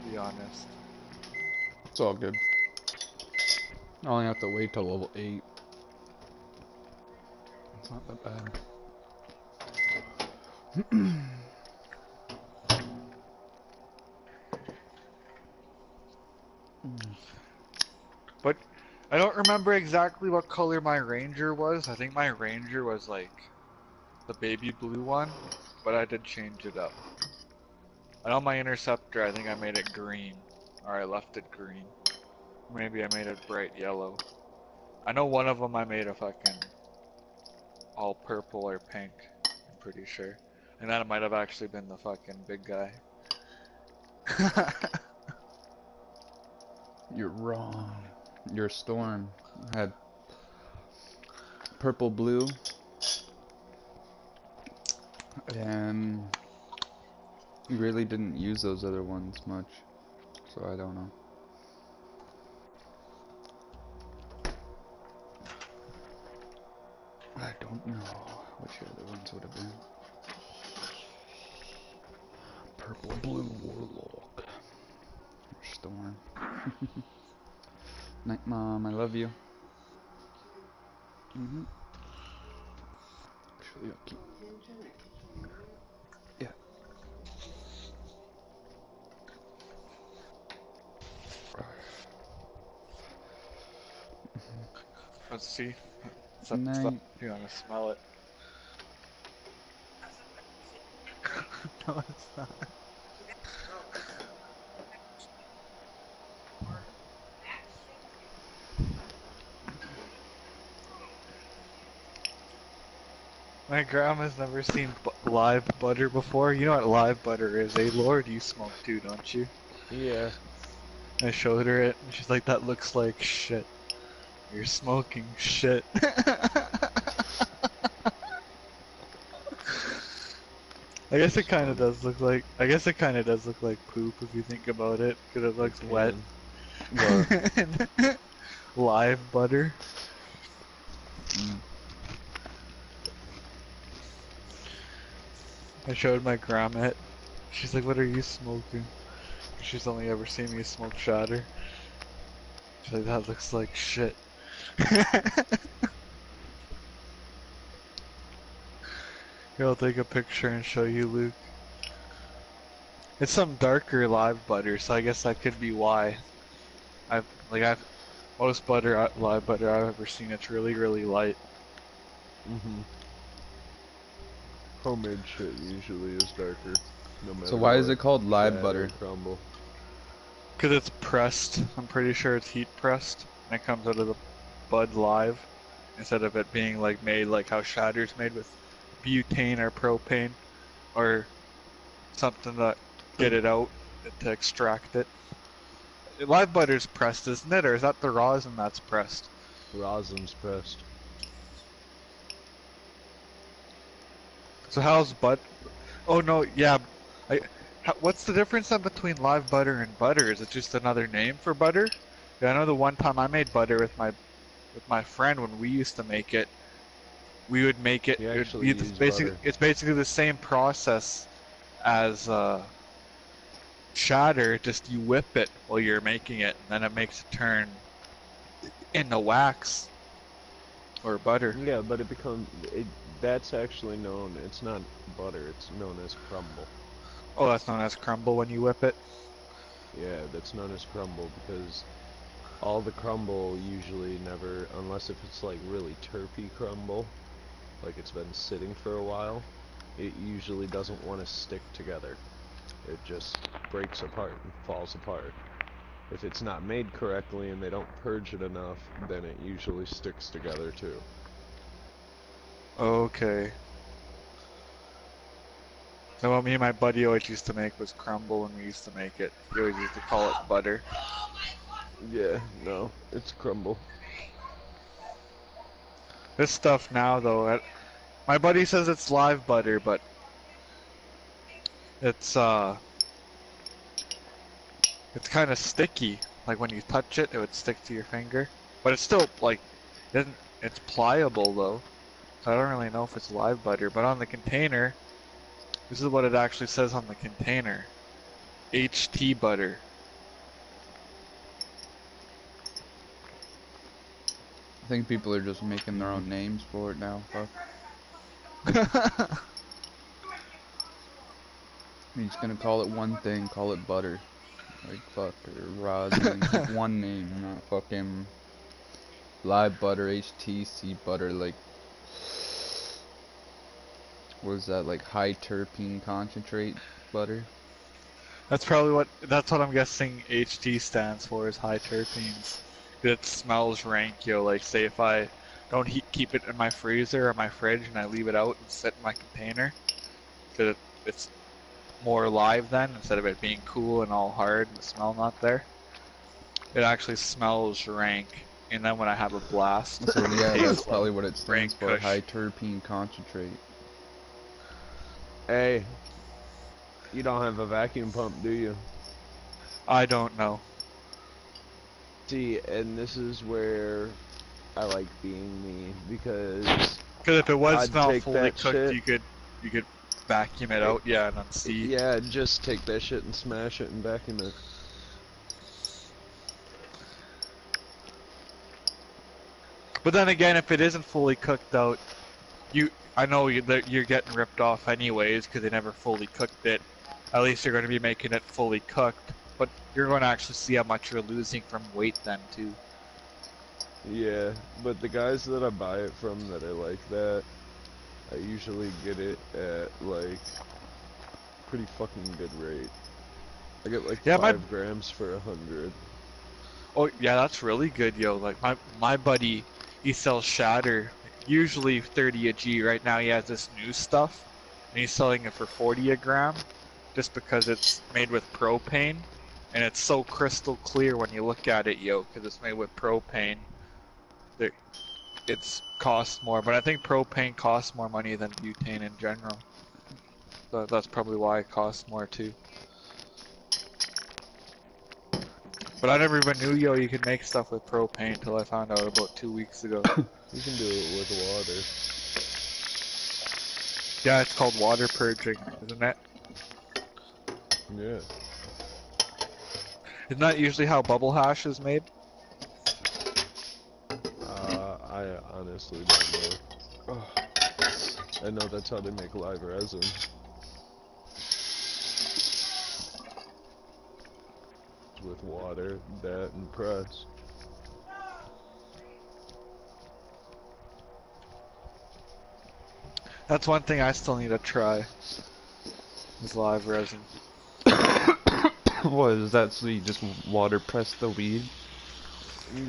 to be honest. It's all good. I only have to wait till level 8. It's not that bad. But I don't remember exactly what color my Ranger was. I think my Ranger was like the baby blue one, but I did change it up. I know my Interceptor, I think I made it green, or I left it green. Maybe I made it bright yellow. I know one of them I made a fucking all purple or pink, I'm pretty sure. And that might have actually been the fucking big guy. You're wrong. Your Storm had purple, blue, and you really didn't use those other ones much, so I don't know. I don't know which other ones would have been. Purple, blue, Warlock. Storm. Night, Mom, I love you. Actually, I'll keep. Yeah. Let's see. Stop, you wanna smell it? No, it's not. My grandma's never seen live butter before. You know what live butter is, eh, Lord? You smoke too, don't you? Yeah. I showed her it, and she's like, that looks like shit. You're smoking shit. I guess it kind of does look like. I guess it kind of does look like poop if you think about it, because it looks wet. Live butter. I showed my grandma it. She's like, "What are you smoking?" She's only ever seen me smoke shatter. She's like, "That looks like shit." Here, I'll take a picture and show you, Luke. It's some darker live butter, so I guess that could be why. Most butter, live butter I've ever seen, it's really, really light. Homemade shit usually is darker. No matter So why is it called live butter? Crumble. Because it's pressed. I'm pretty sure it's heat pressed, and it comes out of the bud live, instead of it being like made like how shatter's made with butane or propane, or something to get it out to extract it. Live butter's pressed, isn't it? Or is that the rosin that's pressed? Rosin's pressed. So how's Oh no, yeah. What's the difference then between live butter and butter? Is it just another name for butter? Yeah, I know the one time I made butter with my friend when we used to make it. We would make it. It's basically the same process as shatter, just you whip it while you're making it, and then it makes it turn into wax or butter. Yeah, but that's actually known, it's not butter, it's known as crumble. Oh, that's known as crumble when you whip it? Yeah, that's known as crumble because all the crumble usually never, unless if it's like really terpy crumble, like it's been sitting for a while, it usually doesn't want to stick together. It just breaks apart and falls apart. If it's not made correctly and they don't purge it enough, then it usually sticks together too. Okay. So what me and my buddy always used to make was crumble when we used to make it. He always used to call it butter. Yeah, no, it's crumble. This stuff now though, my buddy says it's live butter, but it's kind of sticky. Like when you touch it, it would stick to your finger. But it's still like, it's pliable though. So I don't really know if it's live butter, but on the container, this is what it actually says on the container. HT butter. I think people are just making their own names for it now, fuck. He's gonna call it one thing, call it butter. Like fuck, or rosin, like one name, not fucking live butter, HTC butter, like what is that, like high terpene concentrate butter? That's what I'm guessing HT stands for, is high terpenes. It smells rank, yo. Like say if I don't keep it in my freezer or my fridge and I leave it out and sit in my container, because it's more live then, instead of it being cool and all hard and the smell not there. It actually smells rank, and then when I have a blast, so yeah, that's probably what it stands for, kush. high terpene concentrate. Hey, you don't have a vacuum pump, do you? I don't know. See, and this is where I like being me, because if it was I'd not take fully that cooked, shit, you could vacuum it out, yeah, and then see. Yeah, just take that shit and smash it and vacuum it. But then again, if it isn't fully cooked out, I know you're getting ripped off anyways because they never fully cooked it. At least you're going to be making it fully cooked, but you're going to actually see how much you're losing from weight then too. Yeah, but the guys that I buy it from that are like that, I usually get it at like pretty fucking good rate. I get like 5 grams for 100. Oh yeah, that's really good, yo. Like my buddy, he sells shatter, usually 30 a G. Right now he has this new stuff, and he's selling it for 40 a gram, just because it's made with propane, and it's so crystal clear when you look at it, yo, because it's made with propane. It's costs more, but I think propane costs more money than butane in general. So that's probably why it costs more too. But I never even knew, yo, you could make stuff with propane until I found out about 2 weeks ago. You can do it with water. Yeah, it's called water purging, isn't it? Yeah. Isn't that usually how bubble hash is made? I honestly don't know. Oh. I know that's how they make live resin. With water, that, and press. That's one thing I still need to try, is live resin. What is that, so you just water press the weed?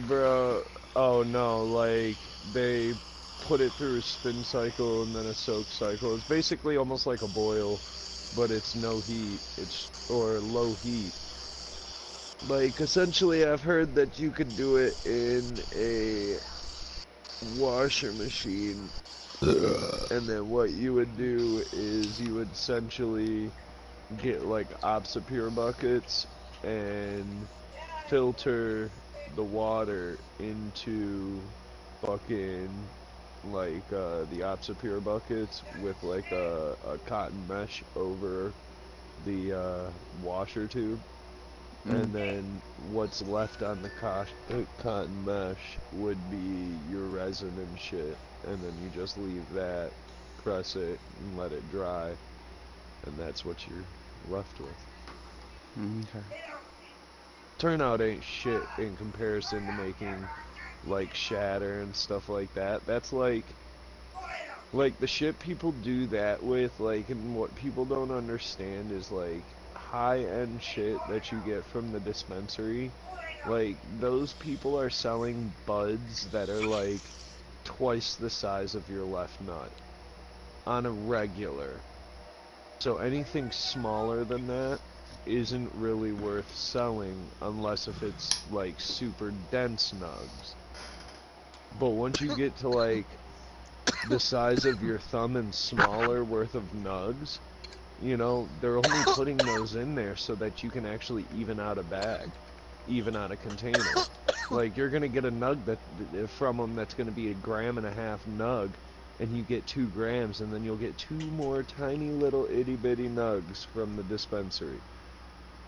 Bro, oh no, like, they put it through a spin cycle and then a soak cycle. It's basically almost like a boil, but it's no heat, or low heat. Like, essentially I've heard that you could do it in a washer machine, and then what you would do is you would essentially get like Opsipure buckets and filter the water into fucking like the Opsipure buckets with like a cotton mesh over the washer tube, and then what's left on the cotton mesh would be your resin and shit, and then you just leave that, press it, and let it dry, and that's what you're left with. Okay. Turnout ain't shit in comparison to making like shatter and stuff like that. That's like the shit people do that with, like, and what people don't understand is like high-end shit that you get from the dispensary. Like, those people are selling buds that are like twice the size of your left nut on a regular. So anything smaller than that isn't really worth selling unless if it's like super dense nugs. But once you get to like the size of your thumb and smaller worth of nugs, you know, they're only putting those in there so that you can actually even out a bag, even out a container. Like, you're gonna get a nug from them that's gonna be 1.5 grams nug, and you get 2 grams, and then you'll get 2 more tiny little itty bitty nugs from the dispensary.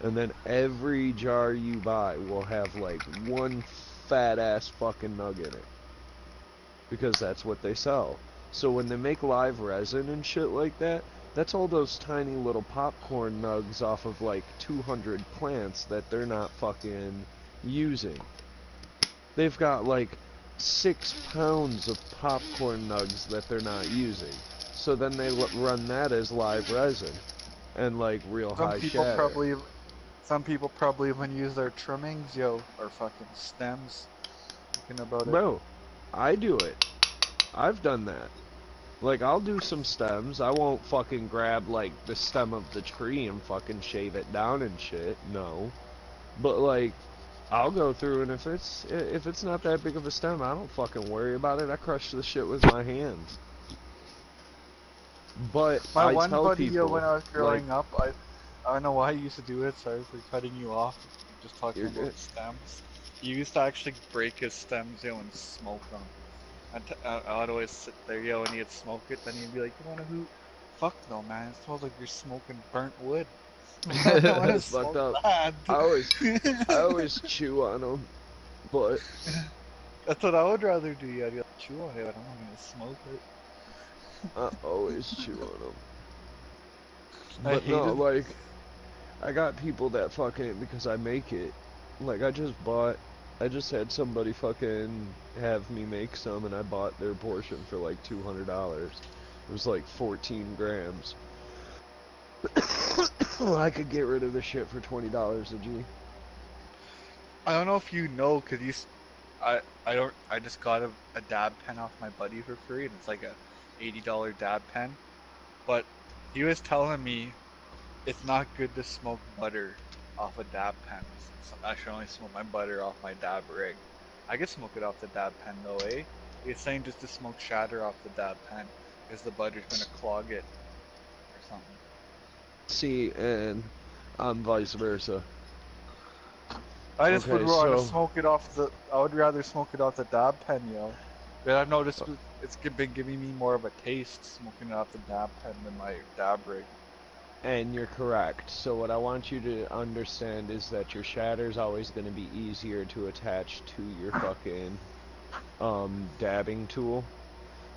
And then every jar you buy will have like one fat ass fucking nug in it. Because that's what they sell. So when they make live resin and shit like that, that's all those tiny little popcorn nugs off of like 200 plants that they're not fucking using. They've got like 6 pounds of popcorn nugs that they're not using. So then they run that as live resin and like real high shatter. Some people probably even use their trimmings, or fucking stems. Thinking about it. Bro, I do it. I've done that. Like, I'll do some stems. I won't fucking grab, like, the stem of the tree and fucking shave it down and shit. No. But, like, I'll go through, and if it's not that big of a stem, I don't fucking worry about it. I crush the shit with my hands. But My I one tell buddy, people, when I was growing like, up, I don't know why he used to do it. Sorry for cutting you off. Just talking You're about good. stems. He used to actually break his stems, and smoke them. I'd always sit there, and he'd smoke it. Then he'd be like, "You wanna hoot? Fuck no, man. It smells like you're smoking burnt wood." I don't wanna That's fucked smoke up. that. I always chew on them, but That's what I would rather do. Yeah, I'd be like, chew on it, but I'm not gonna smoke it. I always chew on them. I But no, hated. like, I got people that fucking, because I make it, like, I just had somebody fucking have me make some, and I bought their portion for like $200. It was like 14 grams. I could get rid of the shit for $20 a G. I don't know if you know, cause I just got a dab pen off my buddy for free, and it's like a $80 dab pen. But he was telling me it's not good to smoke butter off a dab pen. So I should only smoke my butter off my dab rig. I could smoke it off the dab pen though, eh? He's saying just to smoke shatter off the dab pen, because the butter's gonna clog it or something. See, and I'm vice versa. I just would rather so smoke it off the. I would rather smoke it off the dab pen, But I've noticed it's been giving me more of a taste smoking it off the dab pen than my dab rig. And you're correct. So what I want you to understand is that your shatter's always going to be easier to attach to your fucking dabbing tool.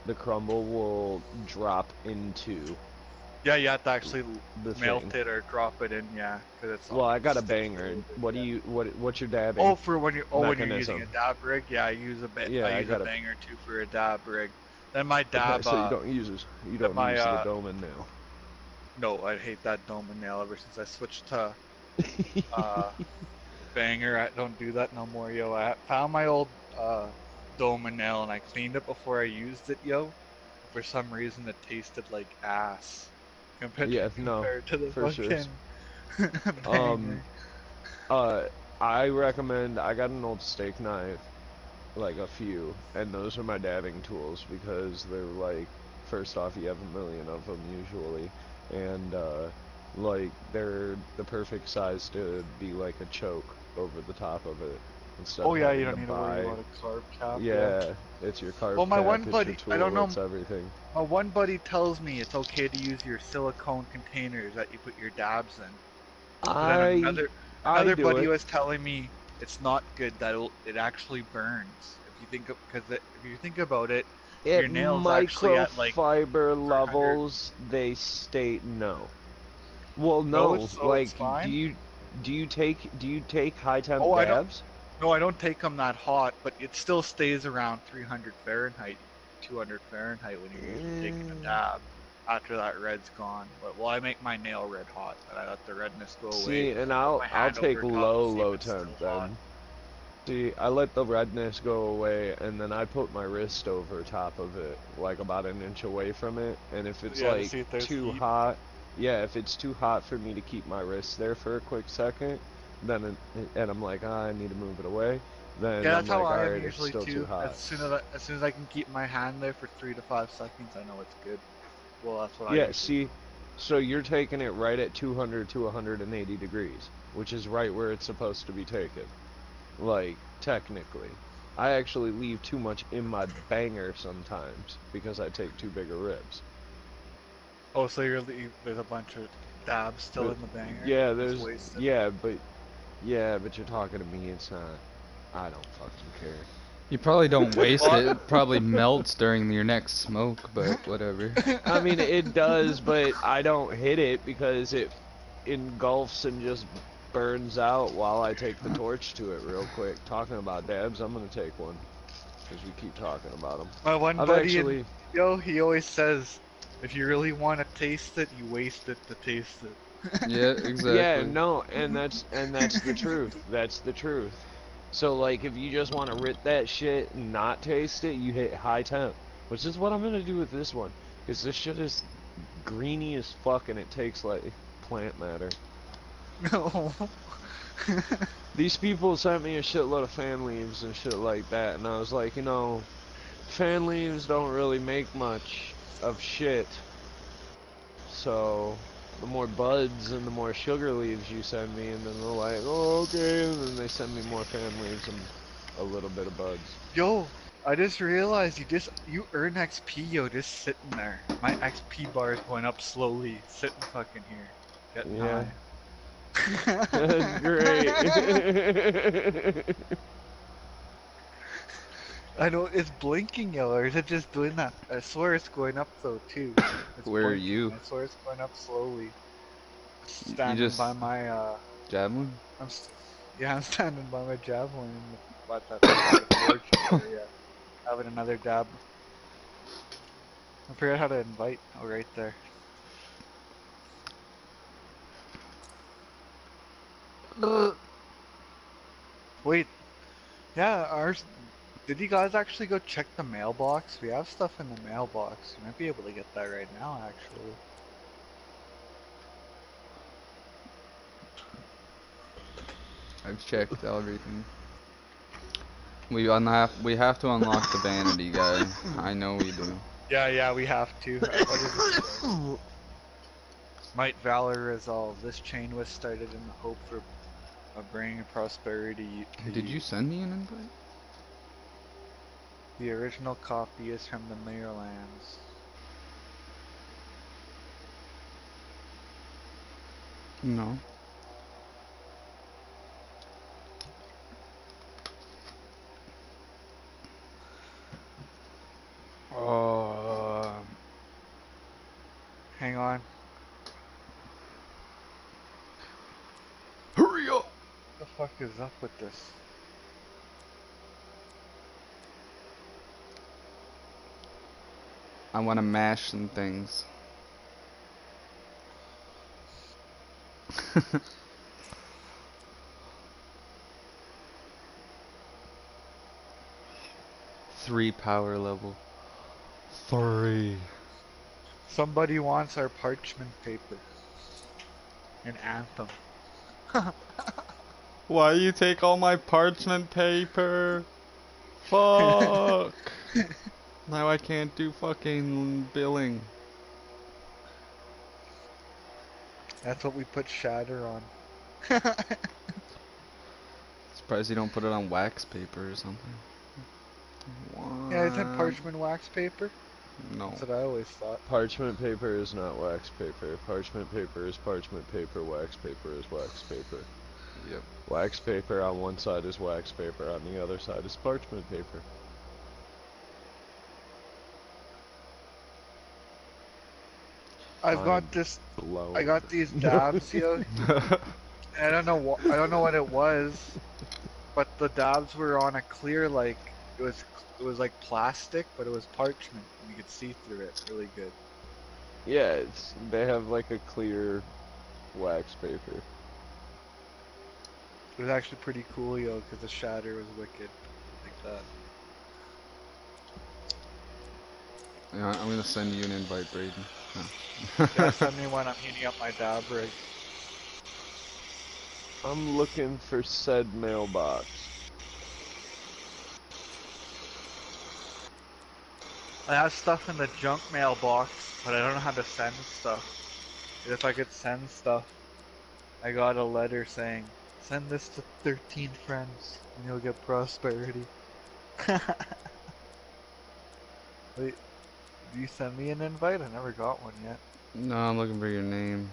The crumble will drop into. Yeah, you have to actually melt thing. it or drop it in, yeah, because it's. Well, I got a banger. What's your dabbing? Oh, when you're mechanism? using a dab rig, yeah, I use a banger too for a dab rig. Then my dab. Okay, so you don't use the dome and nail. No, I hate that dome and nail ever since I switched to banger. I don't do that no more, I found my old dome and nail and I cleaned it before I used it, For some reason, it tasted like ass compared to the for fucking banger. I recommend. I got an old steak knife, like a few, and those are my dabbing tools because they're like, first off, you have a million of them usually, and like they're the perfect size to be like a choke over the top of it. instead Oh of yeah, having you don't to need to buy. worry about a carb cap. Yeah, it's your carb Well, my pack, one it's buddy, your tool, I don't know. it's everything. My one buddy tells me it's okay to use your silicone containers that you put your dabs in. But then I another do buddy it. was telling me it's not good, that it actually burns. If you think if you think about it, your At nails actually at like microfiber 300. levels, they state no. Well, No, no. so Like, it's fine. do you take high temp Oh, I don't. dabs? No, I don't take them that hot, but it still stays around 300 Fahrenheit, 200 Fahrenheit when you're usually taking a dab. After that red's gone, but I make my nail red hot, and I let the redness go away. See, and my I'll hand take over top to see if low it's temp still hot. then. See, I let the redness go away, and then I put my wrist over top of it, like about an inch away from it. And if it's Yeah, to like see if there's too heat. hot, yeah, if it's too hot for me to keep my wrist there for a quick second, then and I'm like, I need to move it away. Then Yeah, I'm that's like, how I am alright, it's usually still too too. hot. As soon as I can keep my hand there for 3 to 5 seconds, I know it's good. Well, that's what I Yeah, usually see, so you're taking it right at 200 to 180 degrees, which is right where it's supposed to be taken. Like, technically. I actually leave too much in my banger sometimes because I take too big of ribs. Oh, so there's a bunch of dabs still in the banger? Yeah, Just wasted? but you're talking to me, it's not, I don't fucking care. You probably don't waste it. It probably melts during your next smoke, but whatever. I mean, it does, but I don't hit it because it engulfs and just burns out while I take the torch to it real quick. Talking about dabs, I'm gonna take one because we keep talking about them. My one I've buddy, actually, he always says, if you really want to taste it, you waste it to taste it. Yeah, exactly. yeah, no, and that's the truth. That's the truth. So like, if you just want to rip that shit and not taste it, you hit high temp, which is what I'm gonna do with this one, because this shit is greeny as fuck and it tastes like plant matter. No. These people sent me a shitload of fan leaves and shit like that, and I was like, you know, fan leaves don't really make much of shit. So the more buds and the more sugar leaves you send me, and then they're like, oh, okay, and then they send me more fan leaves and a little bit of buds. Yo, I just realized you earn XP, yo, just sitting there. My XP bar is going up slowly, sitting fucking here. Getting Yeah. high. That's great. I know, it's blinking, yo, or is it just doing that? I swear it's going up though, too. It's Where are blinking. you? I swear it's going up slowly. You Standing just by my, javelin? I'm standing by my javelin by the forge area, having another dab. I forgot how to invite. Oh, right there. Wait, yeah, ours. Did you guys actually go check the mailbox? We have stuff in the mailbox. You might be able to get that right now, actually. I've checked everything. We have to unlock the vanity guy. I know we do. Yeah, we have to. What is it? Might valor resolve. This chain was started in the hope for bringing prosperity. Did you send me an invite? The original copy is from the Mayorlands. No. Hang on. Hurry up! What the fuck is up with this? I want to mash some things. Three power level. 3. Somebody wants our parchment paper. In Anthem. Why you take all my parchment paper? Fuck! Now I can't do fucking billing. That's what we put shatter on. It's Surprised you don't put it on wax paper or something. Yeah, isn't parchment wax paper? No. That's what I always thought. Parchment paper is not wax paper. Parchment paper is parchment paper. Wax paper is wax paper. Yep. Wax paper on one side is wax paper, on the other side is parchment paper. I've got this. I got these dabs here. I don't know what. I don't know what it was, but the dabs were on a clear, like it was like plastic, but it was parchment, and you could see through it really good. Yeah, they have like a clear wax paper. It was actually pretty cool, yo, because the shatter was wicked, like that. Yeah, I'm gonna send you an invite, Braden. Yeah, send me one. I'm heating up my dab rig. I'm looking for said mailbox. I have stuff in the junk mailbox, but I don't know how to send stuff. If I could send stuff, I got a letter saying, send this to 13 friends and you'll get prosperity. Wait, did you send me an invite? I never got one yet. No, I'm looking for your name.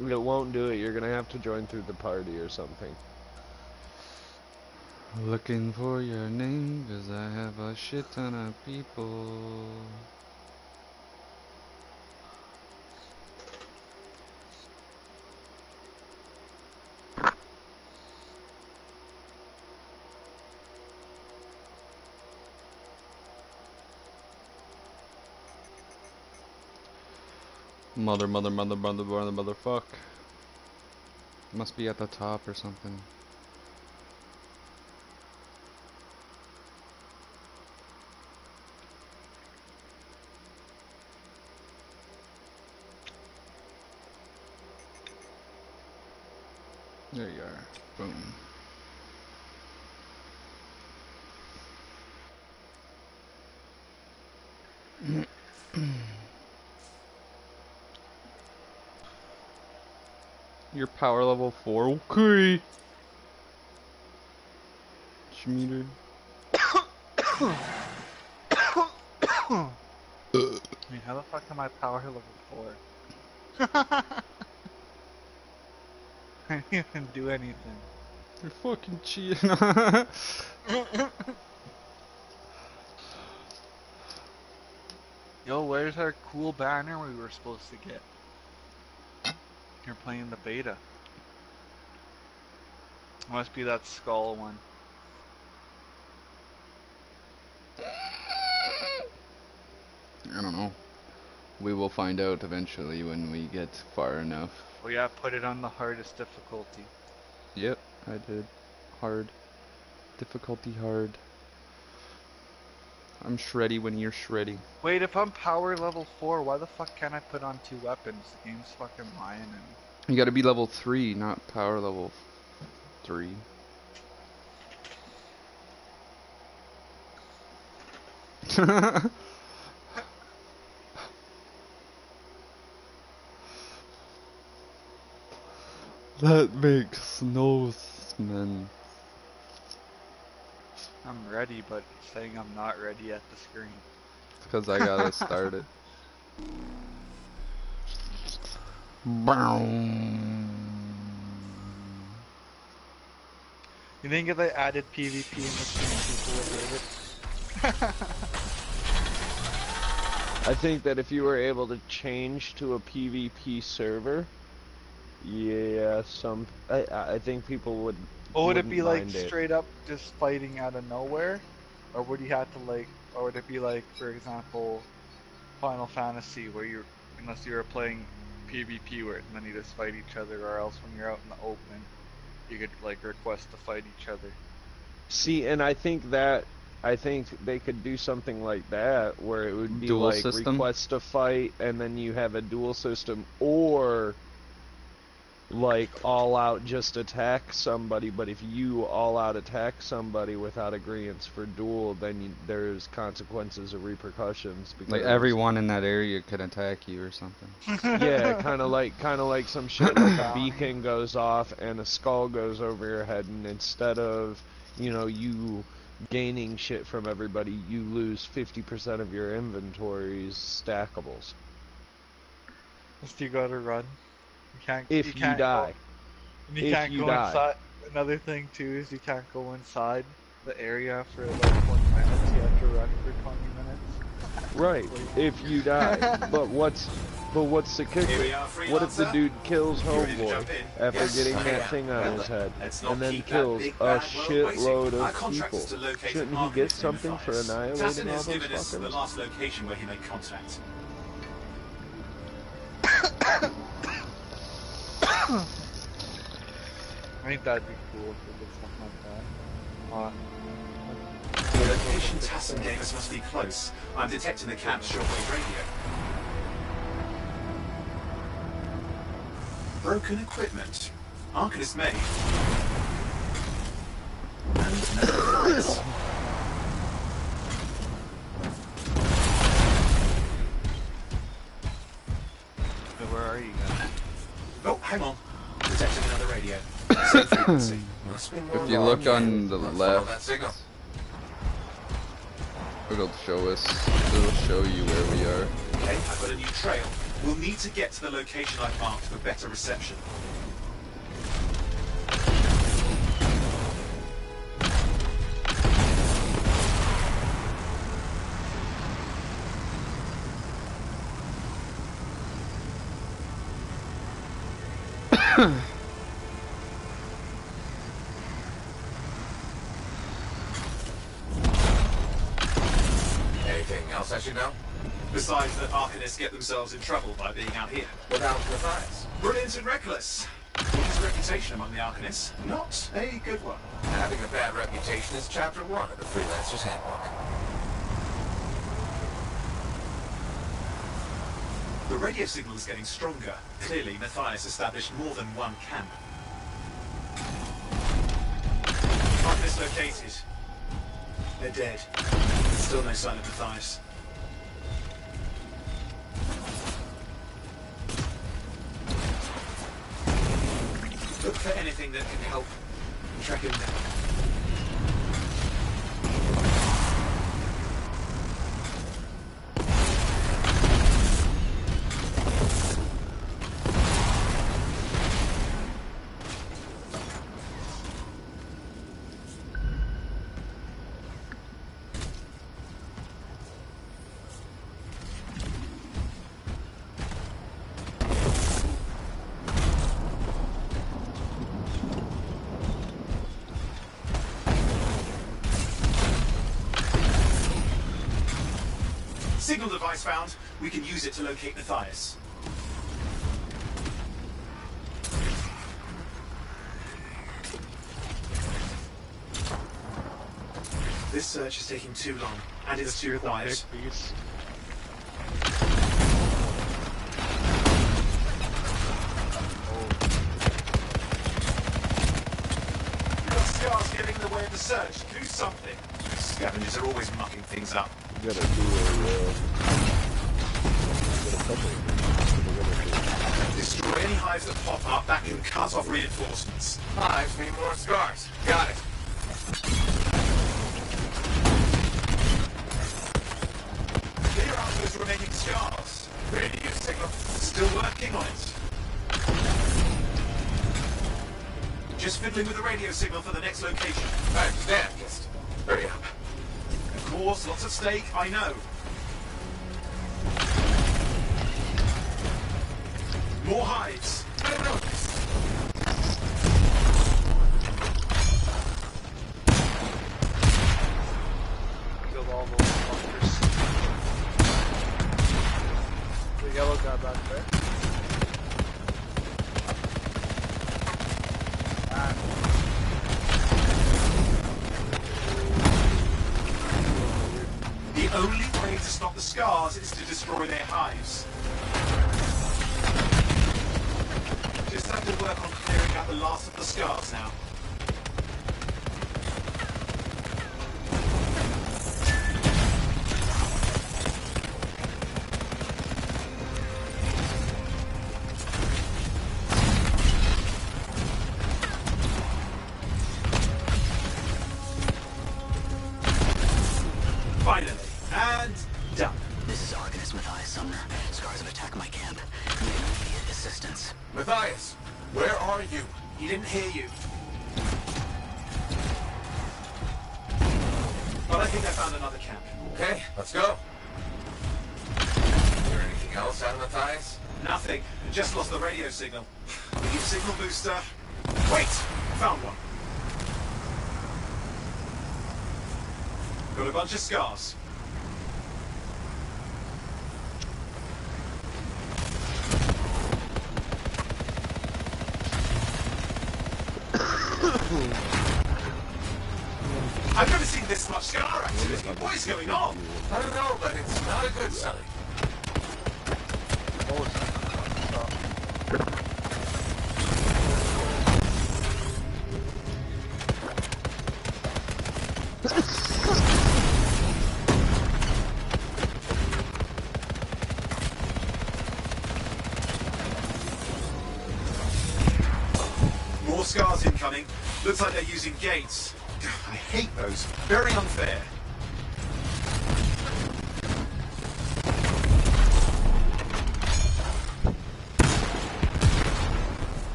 It won't do it. You're gonna have to join through the party or something. Looking for your name, 'cause I have a shit ton of people. Motherfuck. Must be at the top or something. There you are. Boom. Your power level 4. Okay. Schmeater. I mean, how the fuck am I power level 4? I didn't even do anything. You're fucking cheating. Yo, where's our cool banner we were supposed to get? You're playing the beta. Must be that skull one. I don't know. We will find out eventually when we get far enough. Oh yeah, put it on the hardest difficulty. Yep, I did. Hard. Difficulty hard. I'm shreddy when you're shreddy. Wait, if I'm power level 4, why the fuck can't I put on 2 weapons? The game's fucking lying to me. You gotta be level 3, not power level 3. That makes no sense. I'm ready, but it's saying I'm not ready at the screen. It's because I gotta start it. You think if I added PvP in this game, people would hate it? I think that if you were able to change to a PvP server, yeah, I think people would. Or would it be like mind it. straight up just fighting out of nowhere? Or would you have to like, or would it be like, for example, Final Fantasy where you're, unless you were playing PvP where then you just fight each other, or else when you're out in the open, you could like request to fight each other. See, and I think they could do something like that where it would be Dual like system? request a fight and then you have a dual system, or like all out just attack somebody, but if you all out attack somebody without agreeance for duel, then there's consequences or repercussions. Because Like everyone in that area could attack you or something. yeah, kind of like some shit like a beacon goes off and a skull goes over your head, and instead of, you know, you gaining shit from everybody, you lose 50% of your inventory's stackables. You gotta run. You can't. If you you can't die. Go, you If can't you go die. inside. Another thing too is you can't go inside the area for like 20 minutes. You have to run for 20 minutes. Right. If you die. But what's the kicker? What if the dude kills Homeboy after getting that thing on his head, and then kills a shitload of people? Shouldn't he get something for annihilating Tassin all has those given us the fuckers? last location where he made contact. I think that'd be cool if we did something like that. The location Tassin gave us must be close. I'm detecting the camp's shortwave radio. Broken equipment. Arcanist made. And no device. So where are you guys? Oh, hang on. Detecting another radio. Same frequency. If you look on the Follow that left, signal. it'll show us. It'll show you where we are. Okay, I've got a new trail. We'll need to get to the location I've marked for better reception. Anything else I should know? Besides that Arcanists get themselves in trouble by being out here. Without the thighs. Brilliant and reckless. What's his reputation among the Arcanists? Not a good one. Having a bad reputation is chapter 1 of the Freelancer's Handbook. The radio signal is getting stronger. Clearly, Matthias established more than one camp. Arcanists located. They're dead. Still no sign of Matthias. Look for anything that can help track him down. Signal device found. We can use it to locate Matthias. This search is taking too long, and it's too quiet. You've got scars getting in the way of the search. Do something. Scavengers are always mucking things up. You gotta do Destroy any hives that pop up. That can cut off reinforcements. Hives mean more scars. Got it. Clear out those remaining scars. Radio signal. Still working on it. Just fiddling with the radio signal for the next location. I understand. Just hurry up. Of course, lots at stake, I know. More hives. No, no. Killed all those fuckers. The yellow guy back there. The only way to stop the scars is to destroy their hives. Just have to work on clearing out the last of the scars now. Finally. And done. This is Arcanist Matthias Sumner. Scars have attacked my camp. Need immediate assistance. Matthias, where are you? He didn't hear you. But I think I found another camp. Okay, let's go. Is there anything else out of Matthias? Nothing. Just lost the radio signal. Need signal booster. Wait! Found one. Got a bunch of scars. I've never seen this much scar activity. What is going on? I don't know, but it's not a good sign. More scars incoming. Looks like they're using gates. I hate those. Very unfair.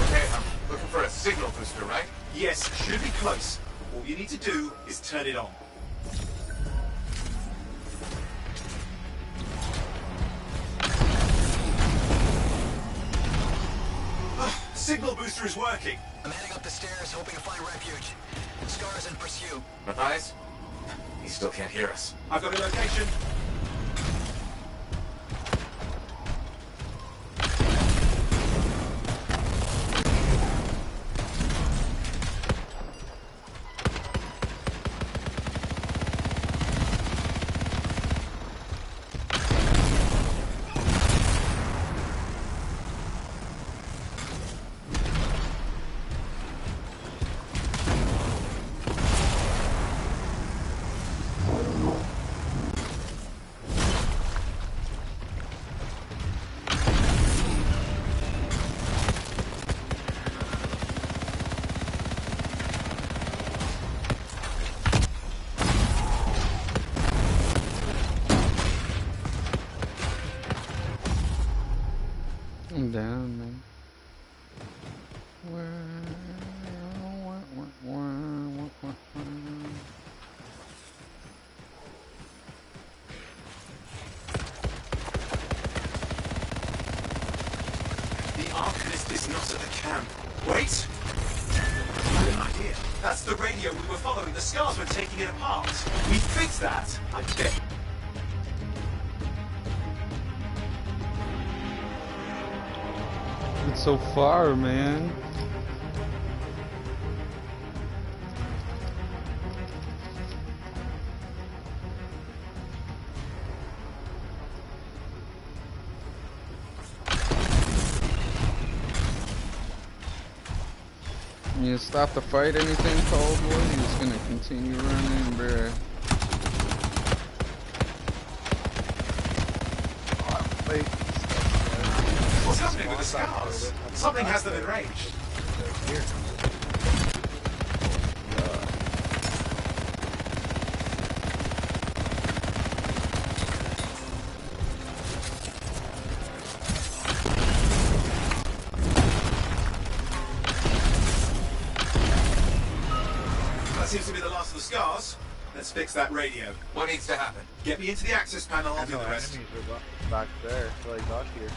Okay, I'm looking for a signal booster, right? Yes, should be close. All you need to do is turn it on. Signal booster is working. I'm heading up the stairs, hoping to find refuge. Scars in pursuit. Matthias? He still can't hear us. I've got a location. I'm down, man. The Arcanist is not at the camp. Wait! I have an idea. That's the radio we were following. The scars were taking it apart. We fixed that. I bet. It's so far, man. You stop the fight, anything, Coldwood? He's gonna continue running, bruh. Wait. What's happening with the scars? Something has them enraged. That seems to be the last of the scars. Let's fix that radio. What needs to happen? Get me into the access panel, I'll do the rest. Enemies are back there until I got here.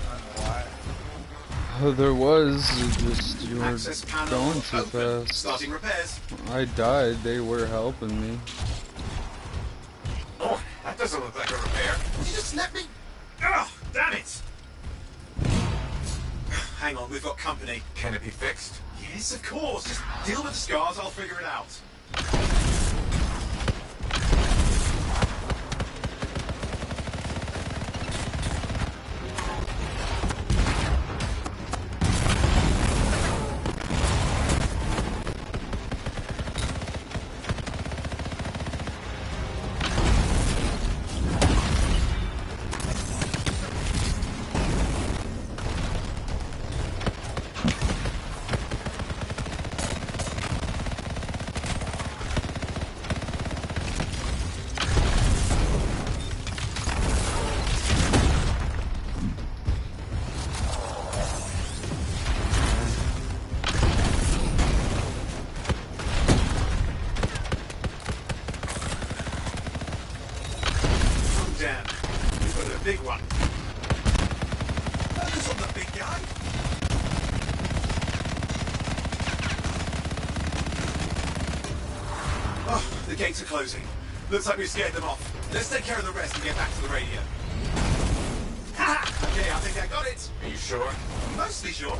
I don't know why. Oh, there was, just you were Access panel going too open. fast. Starting repairs. I died, they were helping me. Oh, that doesn't look like a repair. Would you just let me? Ugh, damn it! Hang on, we've got company. Can it be fixed? Yes, of course. Just deal with the scars, I'll figure it out. Oh, the gates are closing. Looks like we scared them off. Let's take care of the rest and get back to the radio. Ha! Okay, I think I got it. Are you sure? Mostly sure.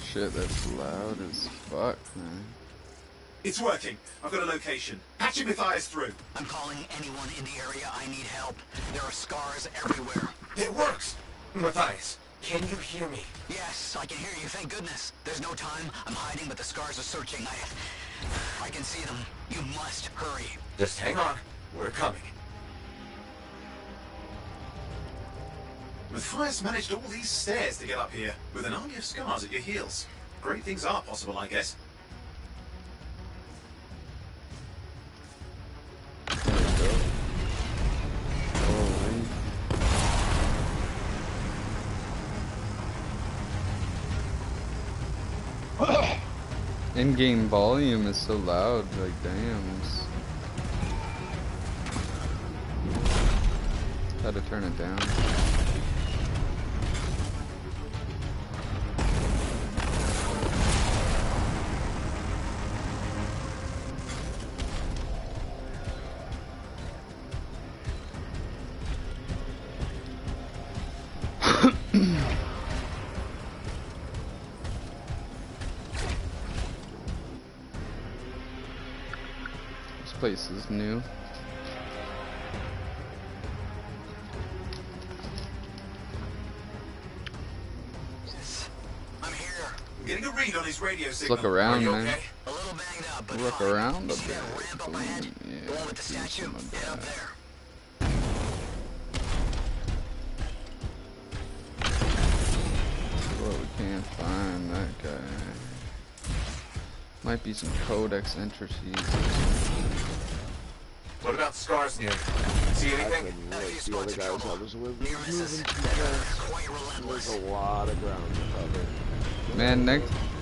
Shit, that's loud as fuck, man. It's working. I've got a location. Patching Matthias through. I'm calling anyone in the area. I need help. There are scars everywhere. It works! Matthias, can you hear me? Yes, I can hear you, thank goodness. There's no time. I'm hiding, but the scars are searching. I can see them. You must hurry. Just hang on. We're coming. Matthias managed all these stairs to get up here, with an army of scars at your heels. Great things are possible, I guess. In-game volume is so loud, like damn. Gotta turn it down. Place is new. I'm here. I'm getting a read on his radio Let's signal. look around, man. Okay? A little banged up, but Look fine. around a See bit. that ramp up ahead? The one with the statue? Head up there. Well, we can't find that guy. Might be some codex entries. What about scars near? See anything? The other guys I was with moving too fast. There's a lot of ground to cover. Man,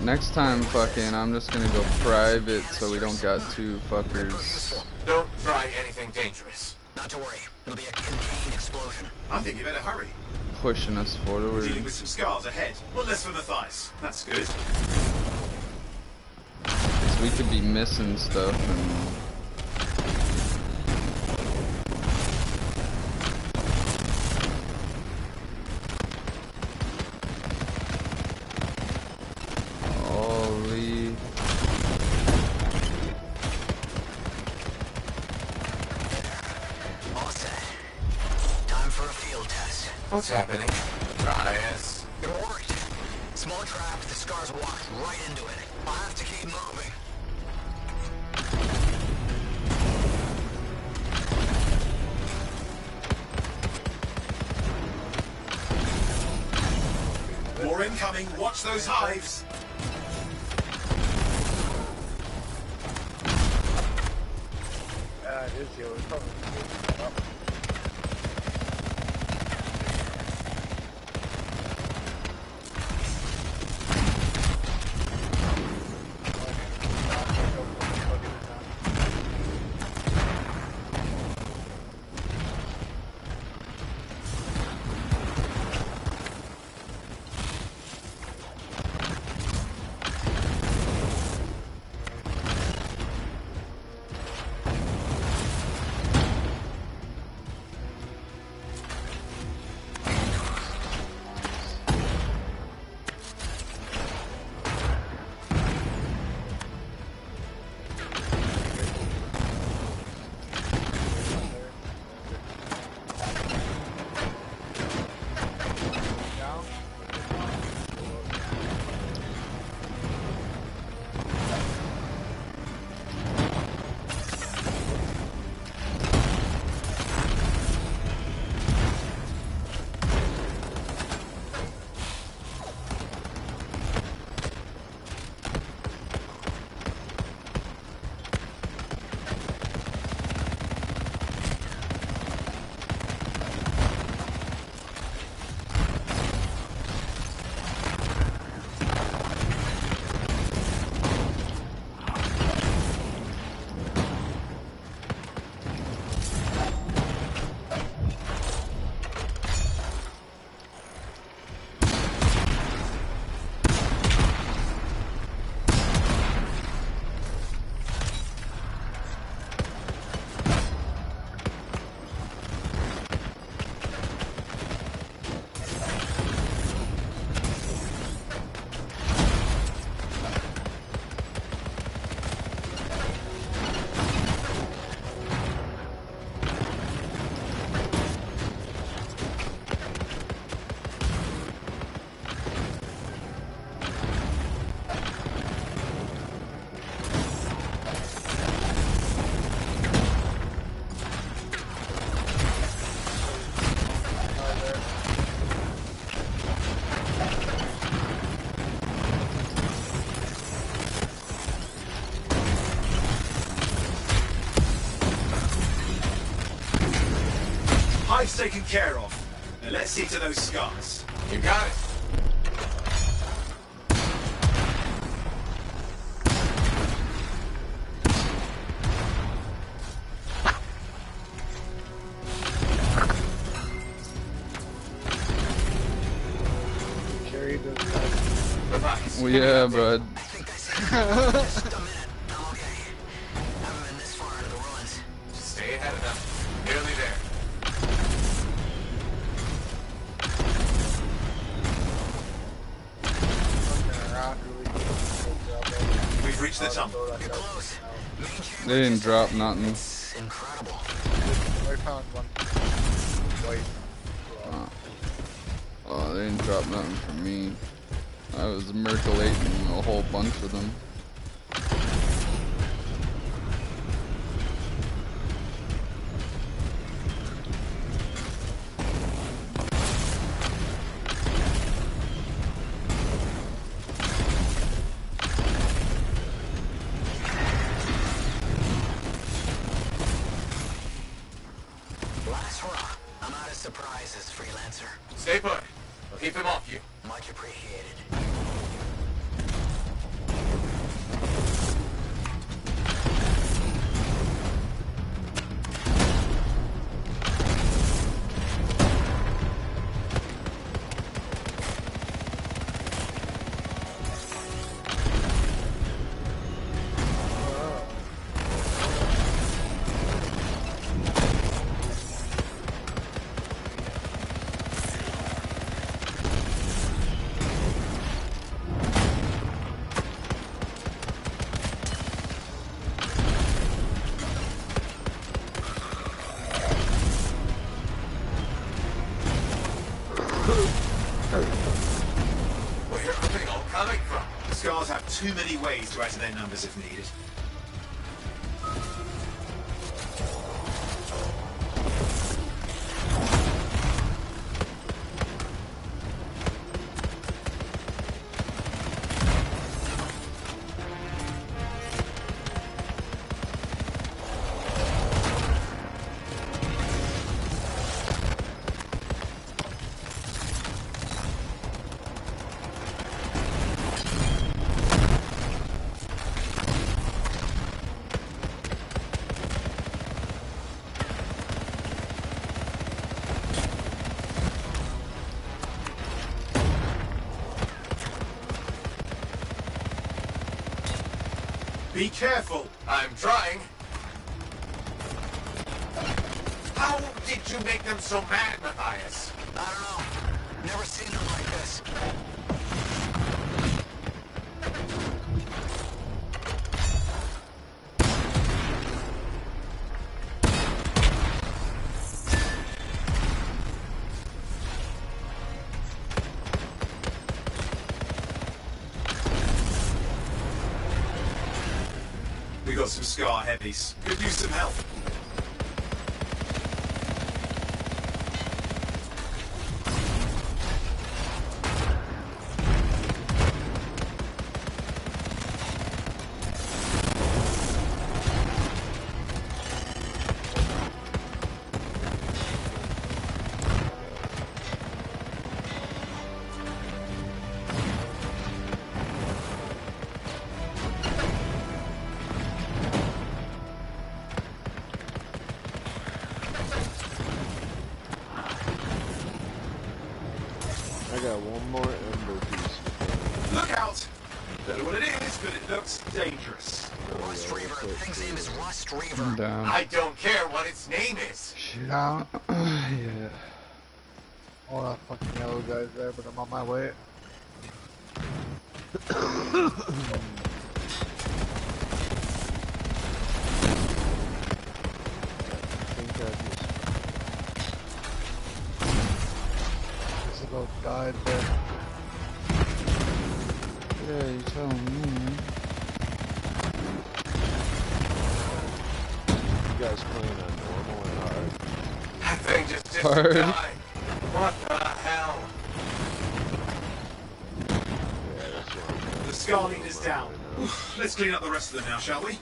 next time, fucking, I'm just gonna go private so we don't got two fuckers Don't try anything dangerous. Not to worry. It'll be a contained explosion. I think you better hurry. pushing us forward. Dealing with some scars ahead. One less for Matthias. That's good. 'Cause we could be missing stuff and... Holy... All set. Time for a field test. What's happening? Matthias. It worked. Small trap, the scars walked right into it. I'll have to keep moving. More incoming. Watch those hives. Yeah, it is yours. Hive's taken care of. Now let's see to those scars. You got it. Carry those guys. Well, yeah, bud. Stay ahead of them. Nearly there. We've reached the tunnel. They didn't drop nothing. Incredible. I found one. Wait. Oh, they didn't drop nothing for me. I was merculating a whole bunch of them. Last hurrah. I'm out of surprises, freelancer. Stay put. I'll keep him off you. Much appreciated. Where are they all coming from? The scars have too many ways to add to their numbers if needed. Be careful. I'm trying. How did you make them so mad, Matthias? I don't know. Never seen them like this. We got some scar heavies. Could use some help. I got one more ember piece. Look out! Don't know what it is, but it looks dangerous. Rust Reaver. The thing's name is Rust Reaver. I'm down. I don't care what its name is. Shit. Down. Yeah. All that fucking yellow guys there, but I'm on my way. This little guide there. Yeah, you telling me, man. You guys playing on normal or hard? That thing just Hard. died. What the hell? Yeah, that's what The scar leader's down. Let's clean up the rest of them now, shall we?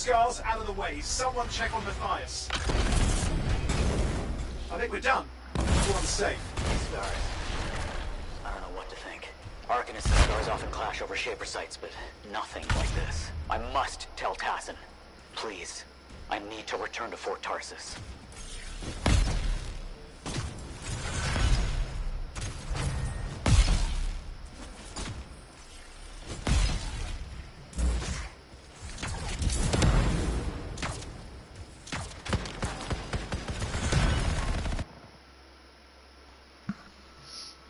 Scars out of the way. Someone check on Matthias. I think we're done. Everyone's safe. Scars. I don't know what to think. Arcanists and Scars often clash over Shaper sites, but nothing like this. I must tell Tassin. Please. I need to return to Fort Tarsus.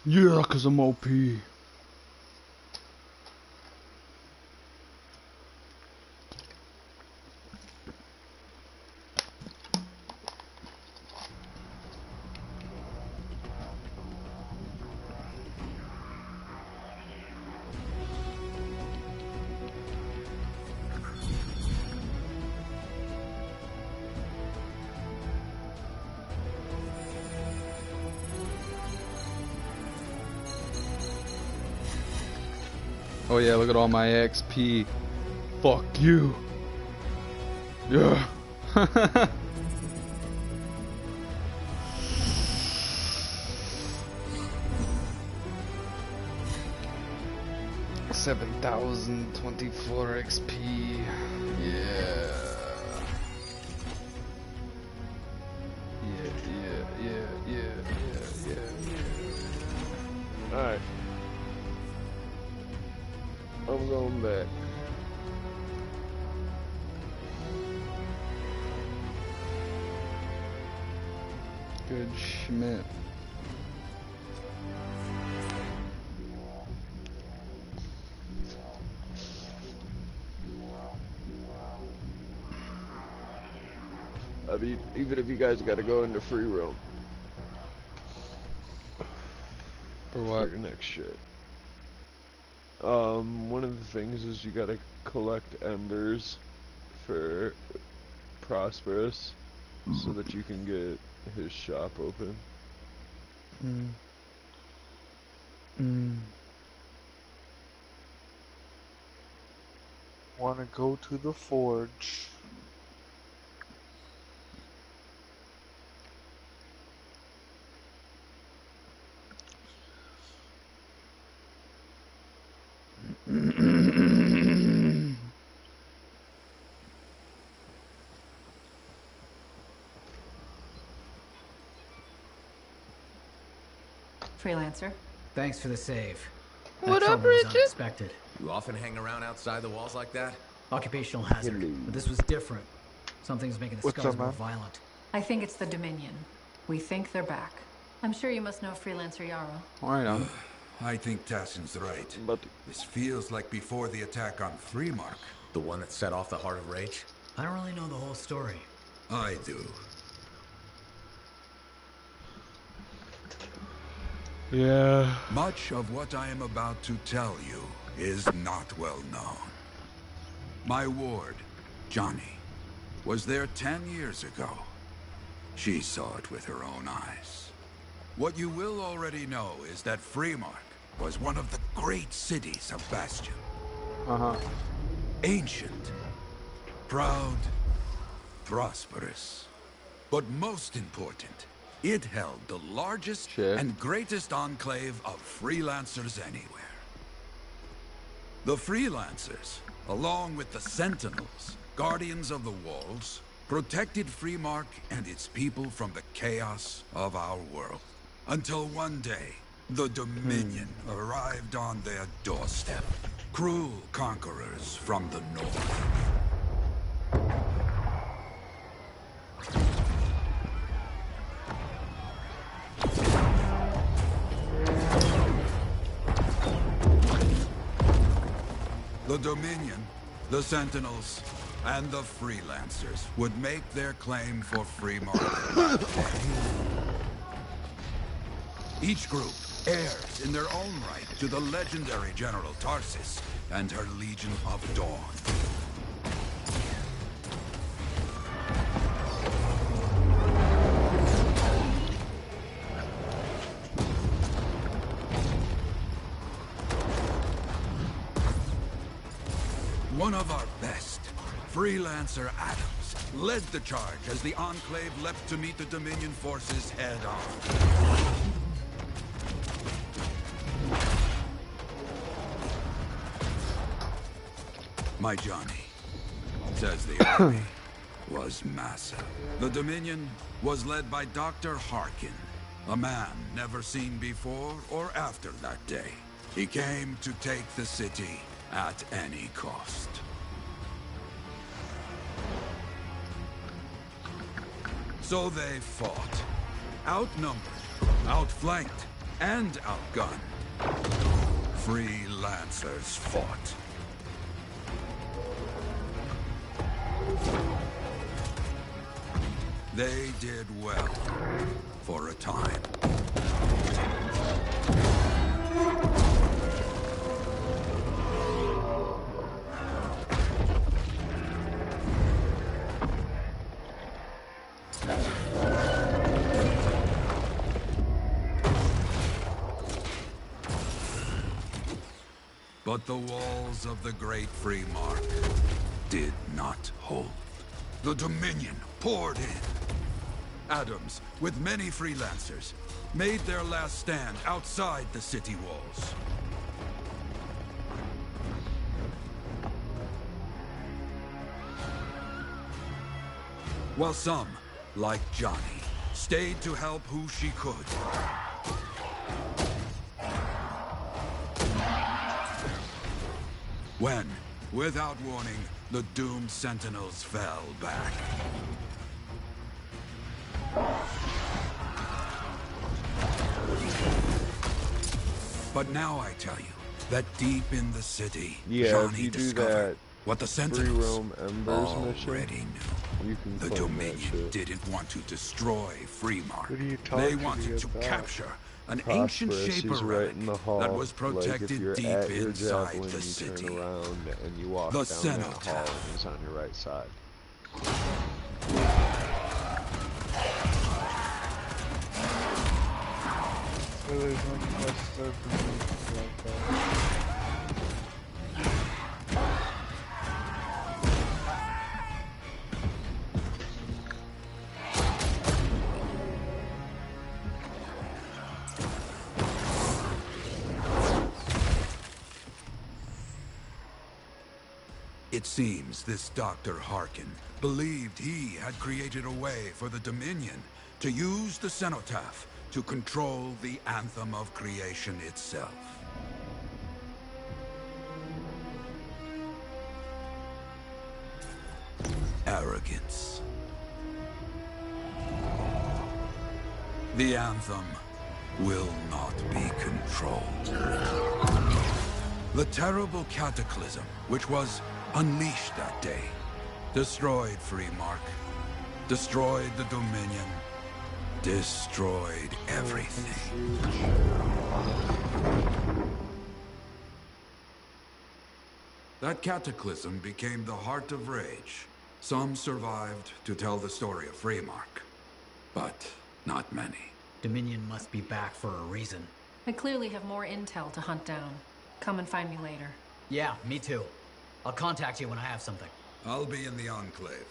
Yeah, 'cause I'm OP. Oh yeah, look at all my XP. Fuck you. Yeah. $7,024 XP. Yeah. Yeah. Alright. I'm going back. Good Schmidt. I mean, even if you guys gotta go into free roam. For what? For your next shit. One of the things is you gotta collect embers for Prosperous so that you can get his shop open. Wanna go to the forge. Freelancer. Thanks for the save. What That up, trouble was Richard? unexpected. You often hang around outside the walls like that? Occupational hazard. But this was different. Something's making the What's scars up, more man? violent. I think it's the Dominion. We think they're back. I'm sure you must know Freelancer Yarrow. Right on. I think Tassin's right. But this feels like before the attack on Freemark. The one that set off the Heart of Rage? I don't really know the whole story. I do. Yeah. Much of what I am about to tell you is not well known. My ward, Johnny, was there 10 years ago. She saw it with her own eyes. What you will already know is that Freemark was one of the great cities of Bastion. Ancient, proud, prosperous. But most important, it held the largest and greatest enclave of freelancers anywhere. The freelancers, along with the Sentinels, guardians of the walls, protected Freemark and its people from the chaos of our world. Until one day, the Dominion arrived on their doorstep. Cruel conquerors from the north. The Dominion, the Sentinels, and the Freelancers would make their claim for Freemark. Each group heirs in their own right to the legendary General Tarsus and her Legion of Dawn. One of our best, Freelancer Adams led the charge as the Enclave leapt to meet the Dominion forces head-on. My Johnny says the army was massive. The Dominion was led by Dr. Harkin, a man never seen before or after that day. He came to take the city at any cost. So they fought, outnumbered, outflanked, and outgunned. Freelancers fought. They did well, for a time. But the walls of the Great Free Mark did not hold. The Dominion poured in. Adams, with many freelancers, made their last stand outside the city walls. While some, like Johnny, stayed to help who she could. When, without warning, the doomed sentinels fell back. But now I tell you that deep in the city, Yeah, Johnny if you do discovered that what the free sentinels roam embers mission, already knew. you can The claim that Dominion shit. didn't want to destroy Freemark. Who do you talk They to wanted get to that? capture an ancient Prosperous, Shaper he's right relic in the hall. that was Like if protected you're deep at your inside javelin, the you city. turn around and you walk The down that hall, cenotaph. and it's on your right side. So there's no quest there for me like that. It seems this Dr. Harkin believed he had created a way for the Dominion to use the cenotaph to control the Anthem of creation itself. Arrogance. The Anthem will not be controlled. The terrible cataclysm, which was unleashed that day, destroyed Freemark, destroyed the Dominion, destroyed everything. That cataclysm became the heart of rage. Some survived to tell the story of Freemark, but not many. Dominion must be back for a reason. I clearly have more intel to hunt down. Come and find me later. Yeah, me too. I'll contact you when I have something. I'll be in the Enclave.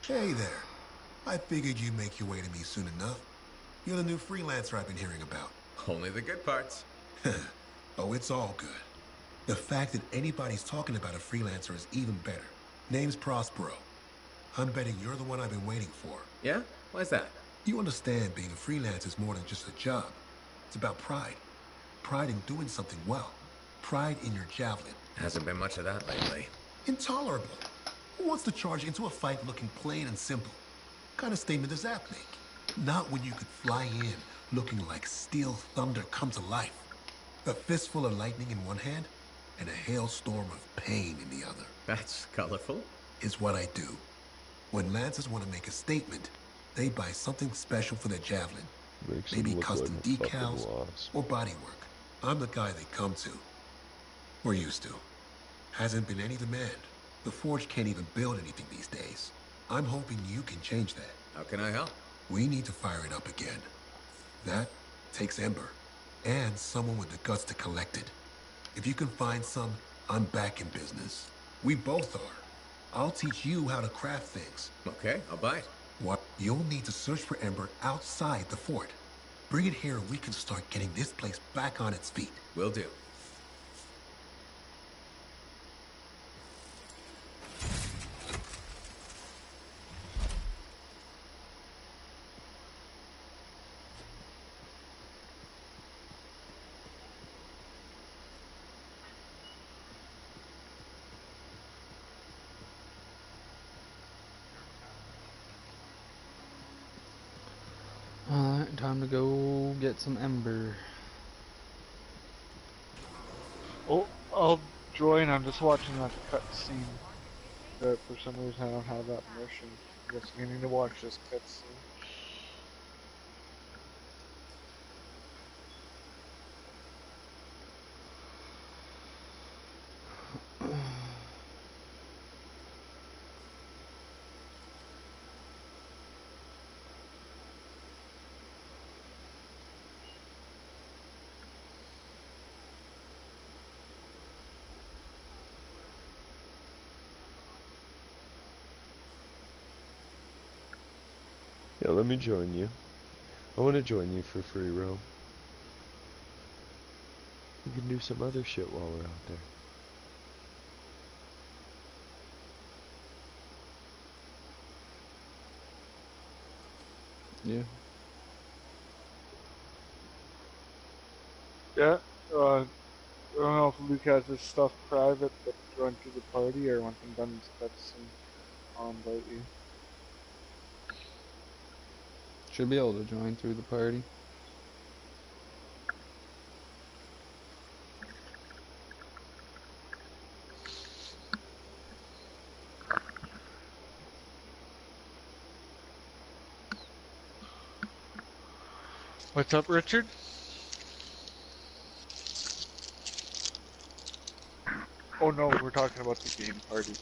Hey there. I figured you'd make your way to me soon enough. You're the new freelancer I've been hearing about. Only the good parts. Oh, it's all good. The fact that anybody's talking about a freelancer is even better. Name's Prospero. I'm betting you're the one I've been waiting for. Yeah? Why's that? You understand being a freelancer is more than just a job. It's about pride. Pride in doing something well. Pride in your javelin. Hasn't been much of that lately. Intolerable. Who wants to charge into a fight looking plain and simple? What kind of statement does that make? Not when you could fly in looking like steel thunder come to life. A fistful of lightning in one hand and a hailstorm of pain in the other. That's colorful. Is what I do. When Lancers want to make a statement, they buy something special for their javelin. Makes Maybe him look custom like a fucking decals wasp. or bodywork. I'm the guy they come to. Or used to. Hasn't been any demand. The Forge can't even build anything these days. I'm hoping you can change that. How can I help? We need to fire it up again. That takes Ember. And someone with the guts to collect it. If you can find some, I'm back in business. We both are. I'll teach you how to craft things. Okay, I'll buy it. What? You'll need to search for Ember outside the fort. Bring it here and we can start getting this place back on its feet. Will do. Alright, time to go get some Ember. Oh, I'll join. I'm just watching that cutscene. But for some reason, I don't have that mission. I guess we need to watch this cutscene. Yeah, let me join you. I want to join you for free roam. We can do some other shit while we're out there. Yeah. Yeah, I don't know if Luke has his stuff private, but join to the party, or once I'm done this cutscene, I'll invite you. Should be able to join through the party. What's up, Richard? Oh no, we're talking about the game party.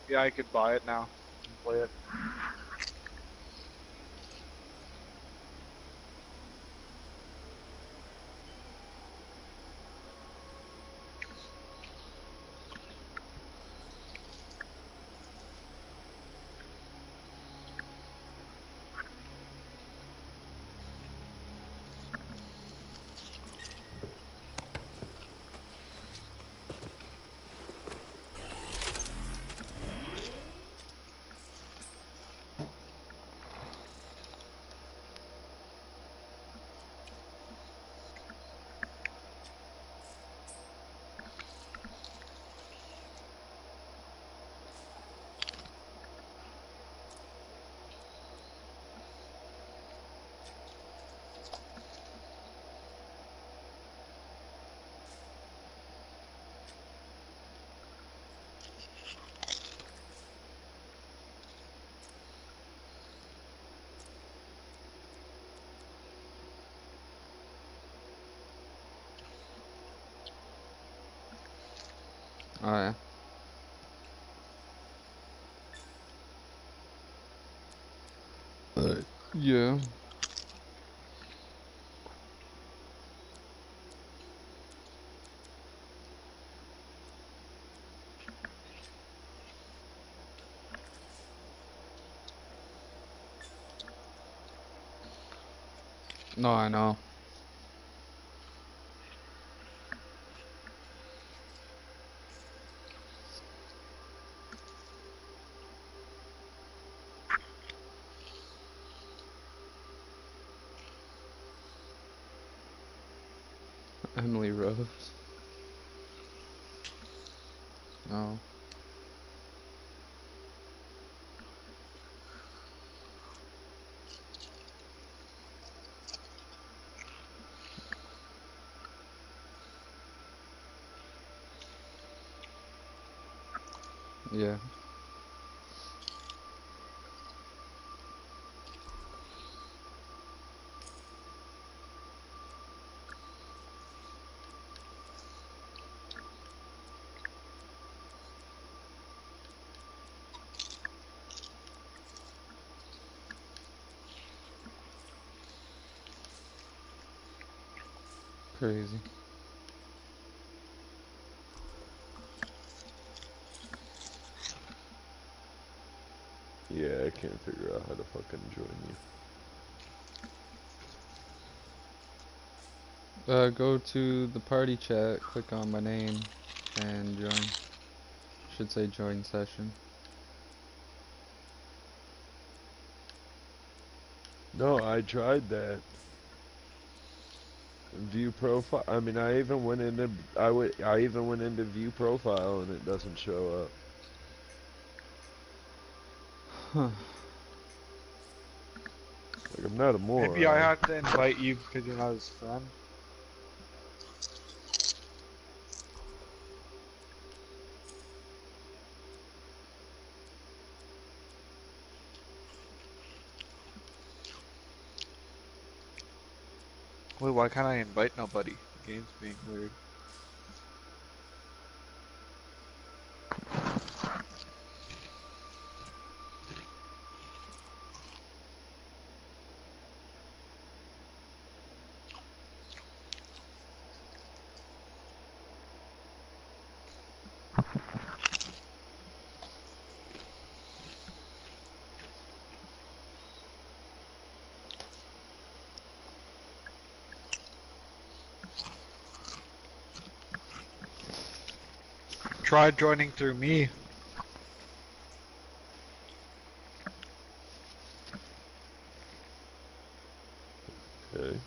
Yeah, I could buy it now and play it. Oh yeah. Yeah. No, I know. Emily Rose. No. Yeah. Crazy. Yeah, I can't figure out how to fucking join you. Go to the party chat, click on my name, and join. Should say join session. No, I tried that. View profile. I mean, I even went into I even went into view profile and it doesn't show up. Huh. Like I'm not a moron. Maybe I had to invite you because you're not his friend. Wait, why can't I invite nobody? The game's being weird. Try joining through me. Okay.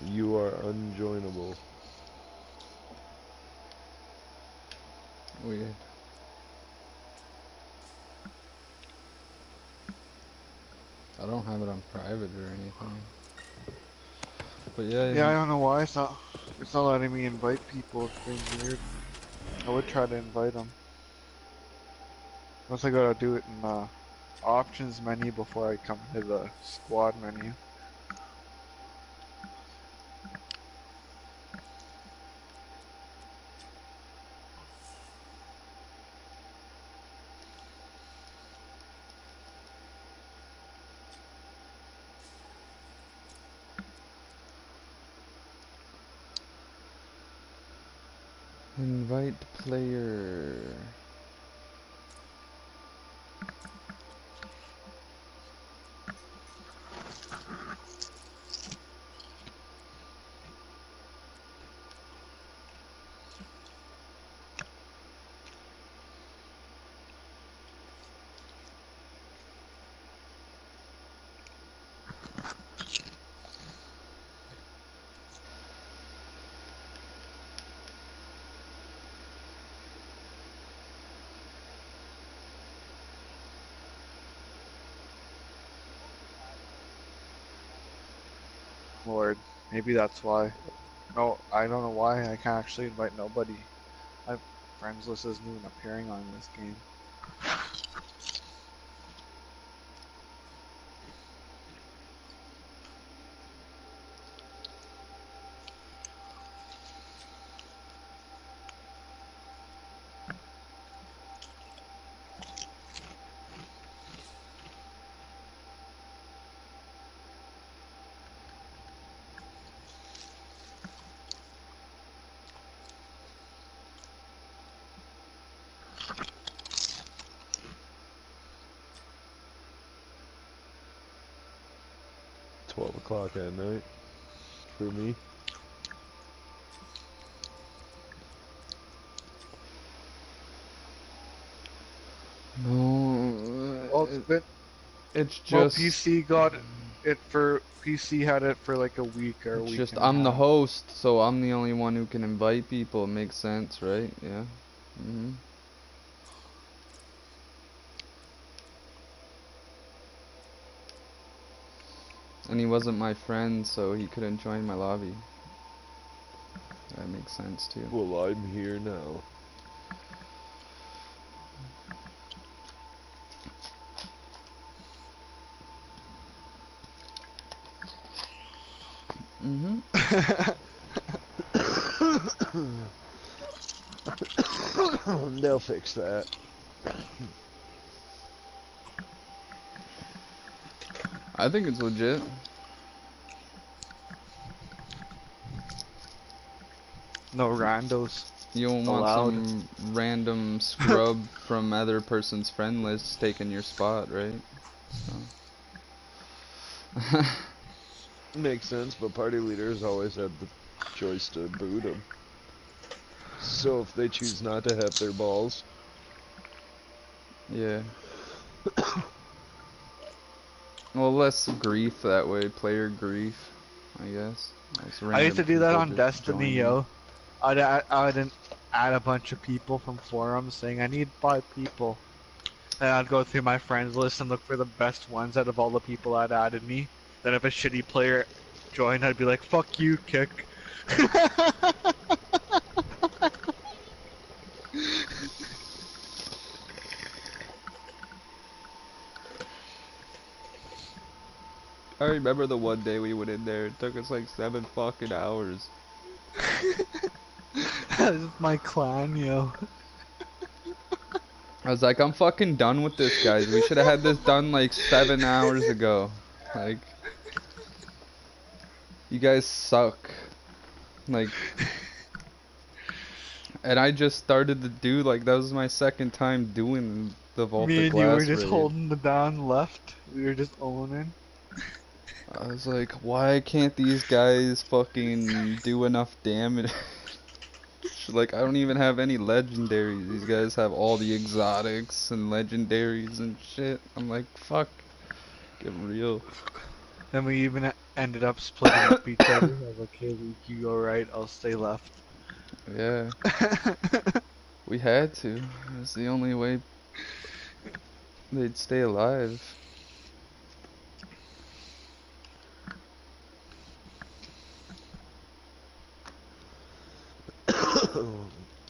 You are unjoinable. Weird. I don't have it on private or anything. But yeah. Yeah, I don't know why it's not letting me invite people. It's being weird. I would try to invite them. Unless I gotta do it in the options menu before I come to the squad menu. Invite player. Lord, maybe that's why. No, I don't know why I can't actually invite nobody. My friends list isn't even appearing on this game. $12 at night for me. No, Well, it's just. Well, PC got it for PC had it for like a week or a It's week just and a I'm the half. host, so I'm the only one who can invite people. It makes sense, right? Yeah. And he wasn't my friend, so he couldn't join my lobby. That makes sense too. Well, I'm here now. They'll fix that. I think it's legit. No randos. You don't want allowed. some random scrub from other person's friend list taking your spot, right? So. Makes sense, but party leaders always had the choice to boot them. So if they choose not to have their balls. Yeah. Well, less grief that way, player grief, I guess. I used to do that on Destiny, yo. I'd add a bunch of people from forums saying I need 5 people. And I'd go through my friends list and look for the best ones out of all the people that added me. Then if a shitty player joined, I'd be like, fuck you, kick. I remember the one day we went in there, it took us like 7 fucking hours. That is my clan, yo. I was like, I'm fucking done with this, guys. We should have had this done like 7 hours ago. Like, you guys suck. Like, and I just started to do, like, that was my second time doing the Vault Me of and Glass you were just raid. holding the down left. We were just owning. I was like, why can't these guys fucking do enough damage? Like, I don't even have any legendaries. These guys have all the exotics and legendaries and shit. I'm like, fuck. Get real. Then we even ended up splitting up each other. I was like, hey Luke, you go right, I'll stay left. Yeah. We had to. It's the only way they'd stay alive.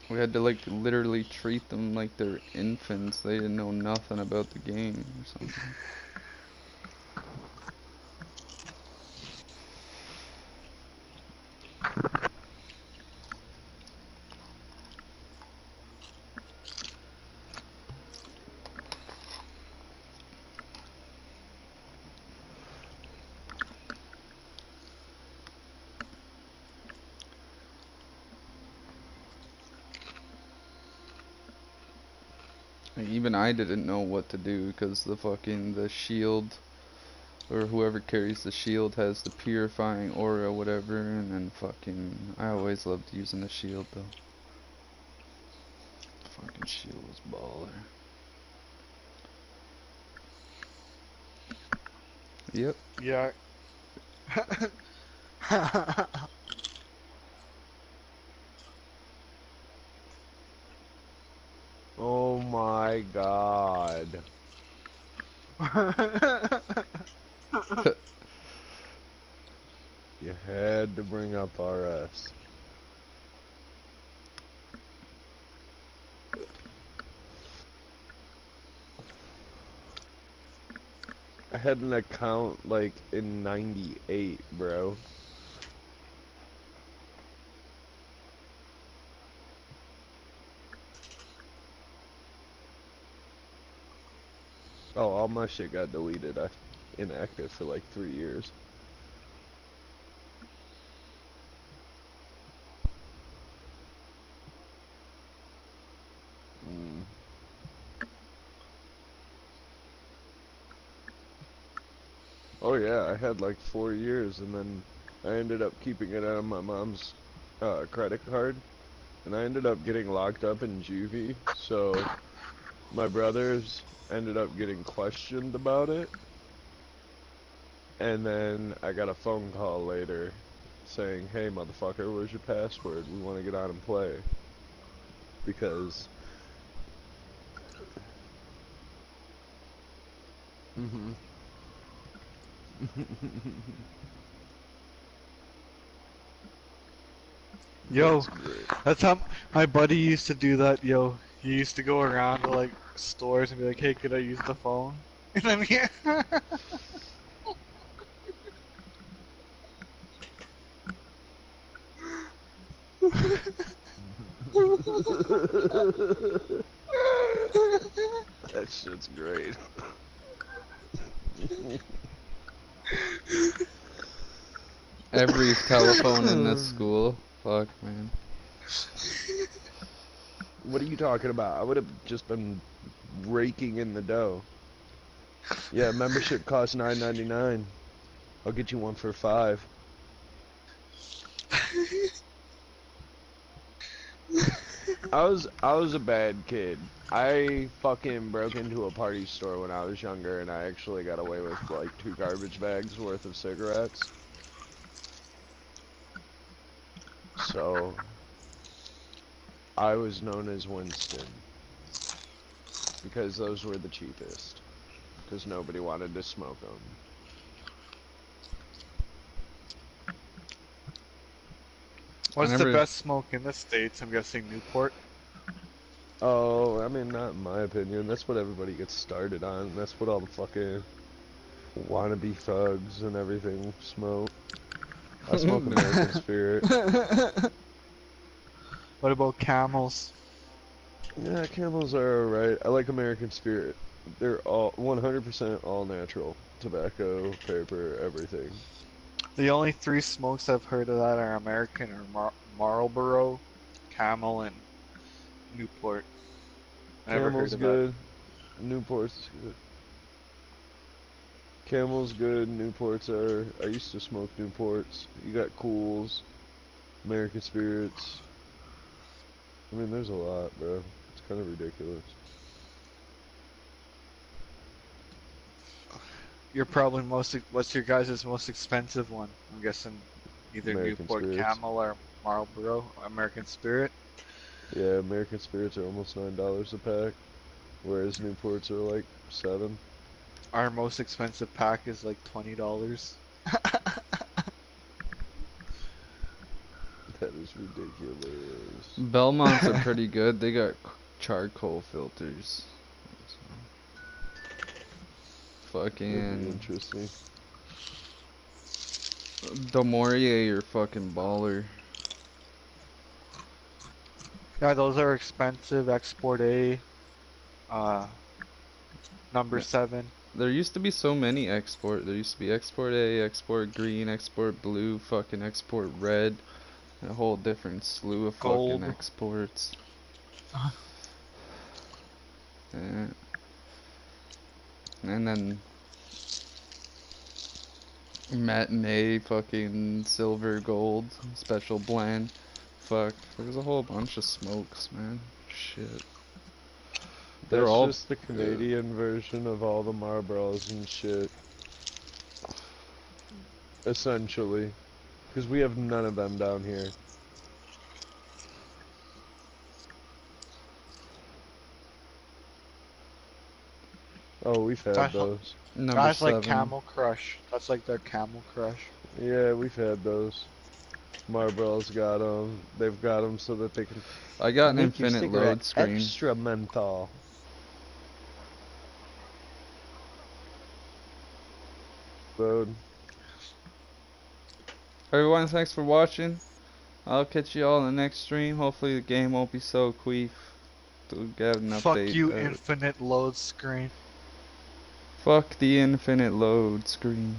We had to, like, literally treat them like they're infants. They didn't know nothing about the game or something. Even I didn't know what to do because the shield, or whoever carries the shield has the purifying aura, whatever, and then I always loved using the shield though. Fucking shield was baller. Yep. Yeah. Oh my god. You had to bring up RS. I had an account like in '98, bro. Oh, all my shit got deleted. I inactive for like 3 years. Oh yeah, I had like 4 years, and then I ended up keeping it on my mom's credit card, and I ended up getting locked up in juvie, so my brothers ended up getting questioned about it, and then I got a phone call later saying, hey motherfucker, where's your password? We want to get on and play. Because Yo, that's how my buddy used to do that, yo. He used to go around to, like, stores and be like, hey, could I use the phone? And then he... That shit's great. Every telephone in this school. Fuck, man. What are you talking about? I would have just been raking in the dough. Yeah, membership costs $9.99. I'll get you one for $5. I was a bad kid. I fucking broke into a party store when I was younger, and I actually got away with like 2 garbage bags worth of cigarettes. So I was known as Winston because those were the cheapest, because nobody wanted to smoke them. What's the best smoke in the States? I'm guessing Newport. Oh, I mean, not in my opinion. That's what everybody gets started on. That's what all the fucking wannabe thugs and everything smoke. I smoke American Spirit. What about Camels? Yeah, Camels are alright. I like American Spirit. They're all 100% all natural. Tobacco, paper, everything. The only 3 smokes I've heard of that are American or Marlboro, Camel, and Newport. Never Camel's heard of good. Newport's good. Camel's good. Newport's are. I used to smoke Newports. You got Cools, American Spirits. I mean, there's a lot, bro. It's kind of ridiculous. You're probably what's your guys' most expensive one? I'm guessing either American Newport, Spirits. Camel, or Marlboro, American Spirit. Yeah, American Spirits are almost $9 a pack, whereas Newports are like $7. Our most expensive pack is like $20. That is ridiculous. Belmonts are pretty good. They got charcoal filters. Fucking interesting. Demorier, you're fucking baller. Yeah, those are expensive. Export A, number 7. There used to be so many export. There used to be export A, export green, export blue, fucking export red. A whole different slew of Gold. fucking exports. Yeah. And then matinee, fucking silver, gold, special blend. Fuck, there's a whole bunch of smokes, man. Shit. They're That's all just the Canadian version of all the Marlboros and shit. Essentially. Because we have none of them down here. Oh, we've had those. That's like Camel Crush. That's like their Camel Crush. Yeah, we've had those. Marlboro's got them. They've got them so that they can. I got an make your infinite cigarette load screen. Extra menthol. Load. Everyone, thanks for watching. I'll catch you all in the next stream. Hopefully the game won't be so queef to get an update. Fuck you, infinite load screen. Fuck the infinite load screen.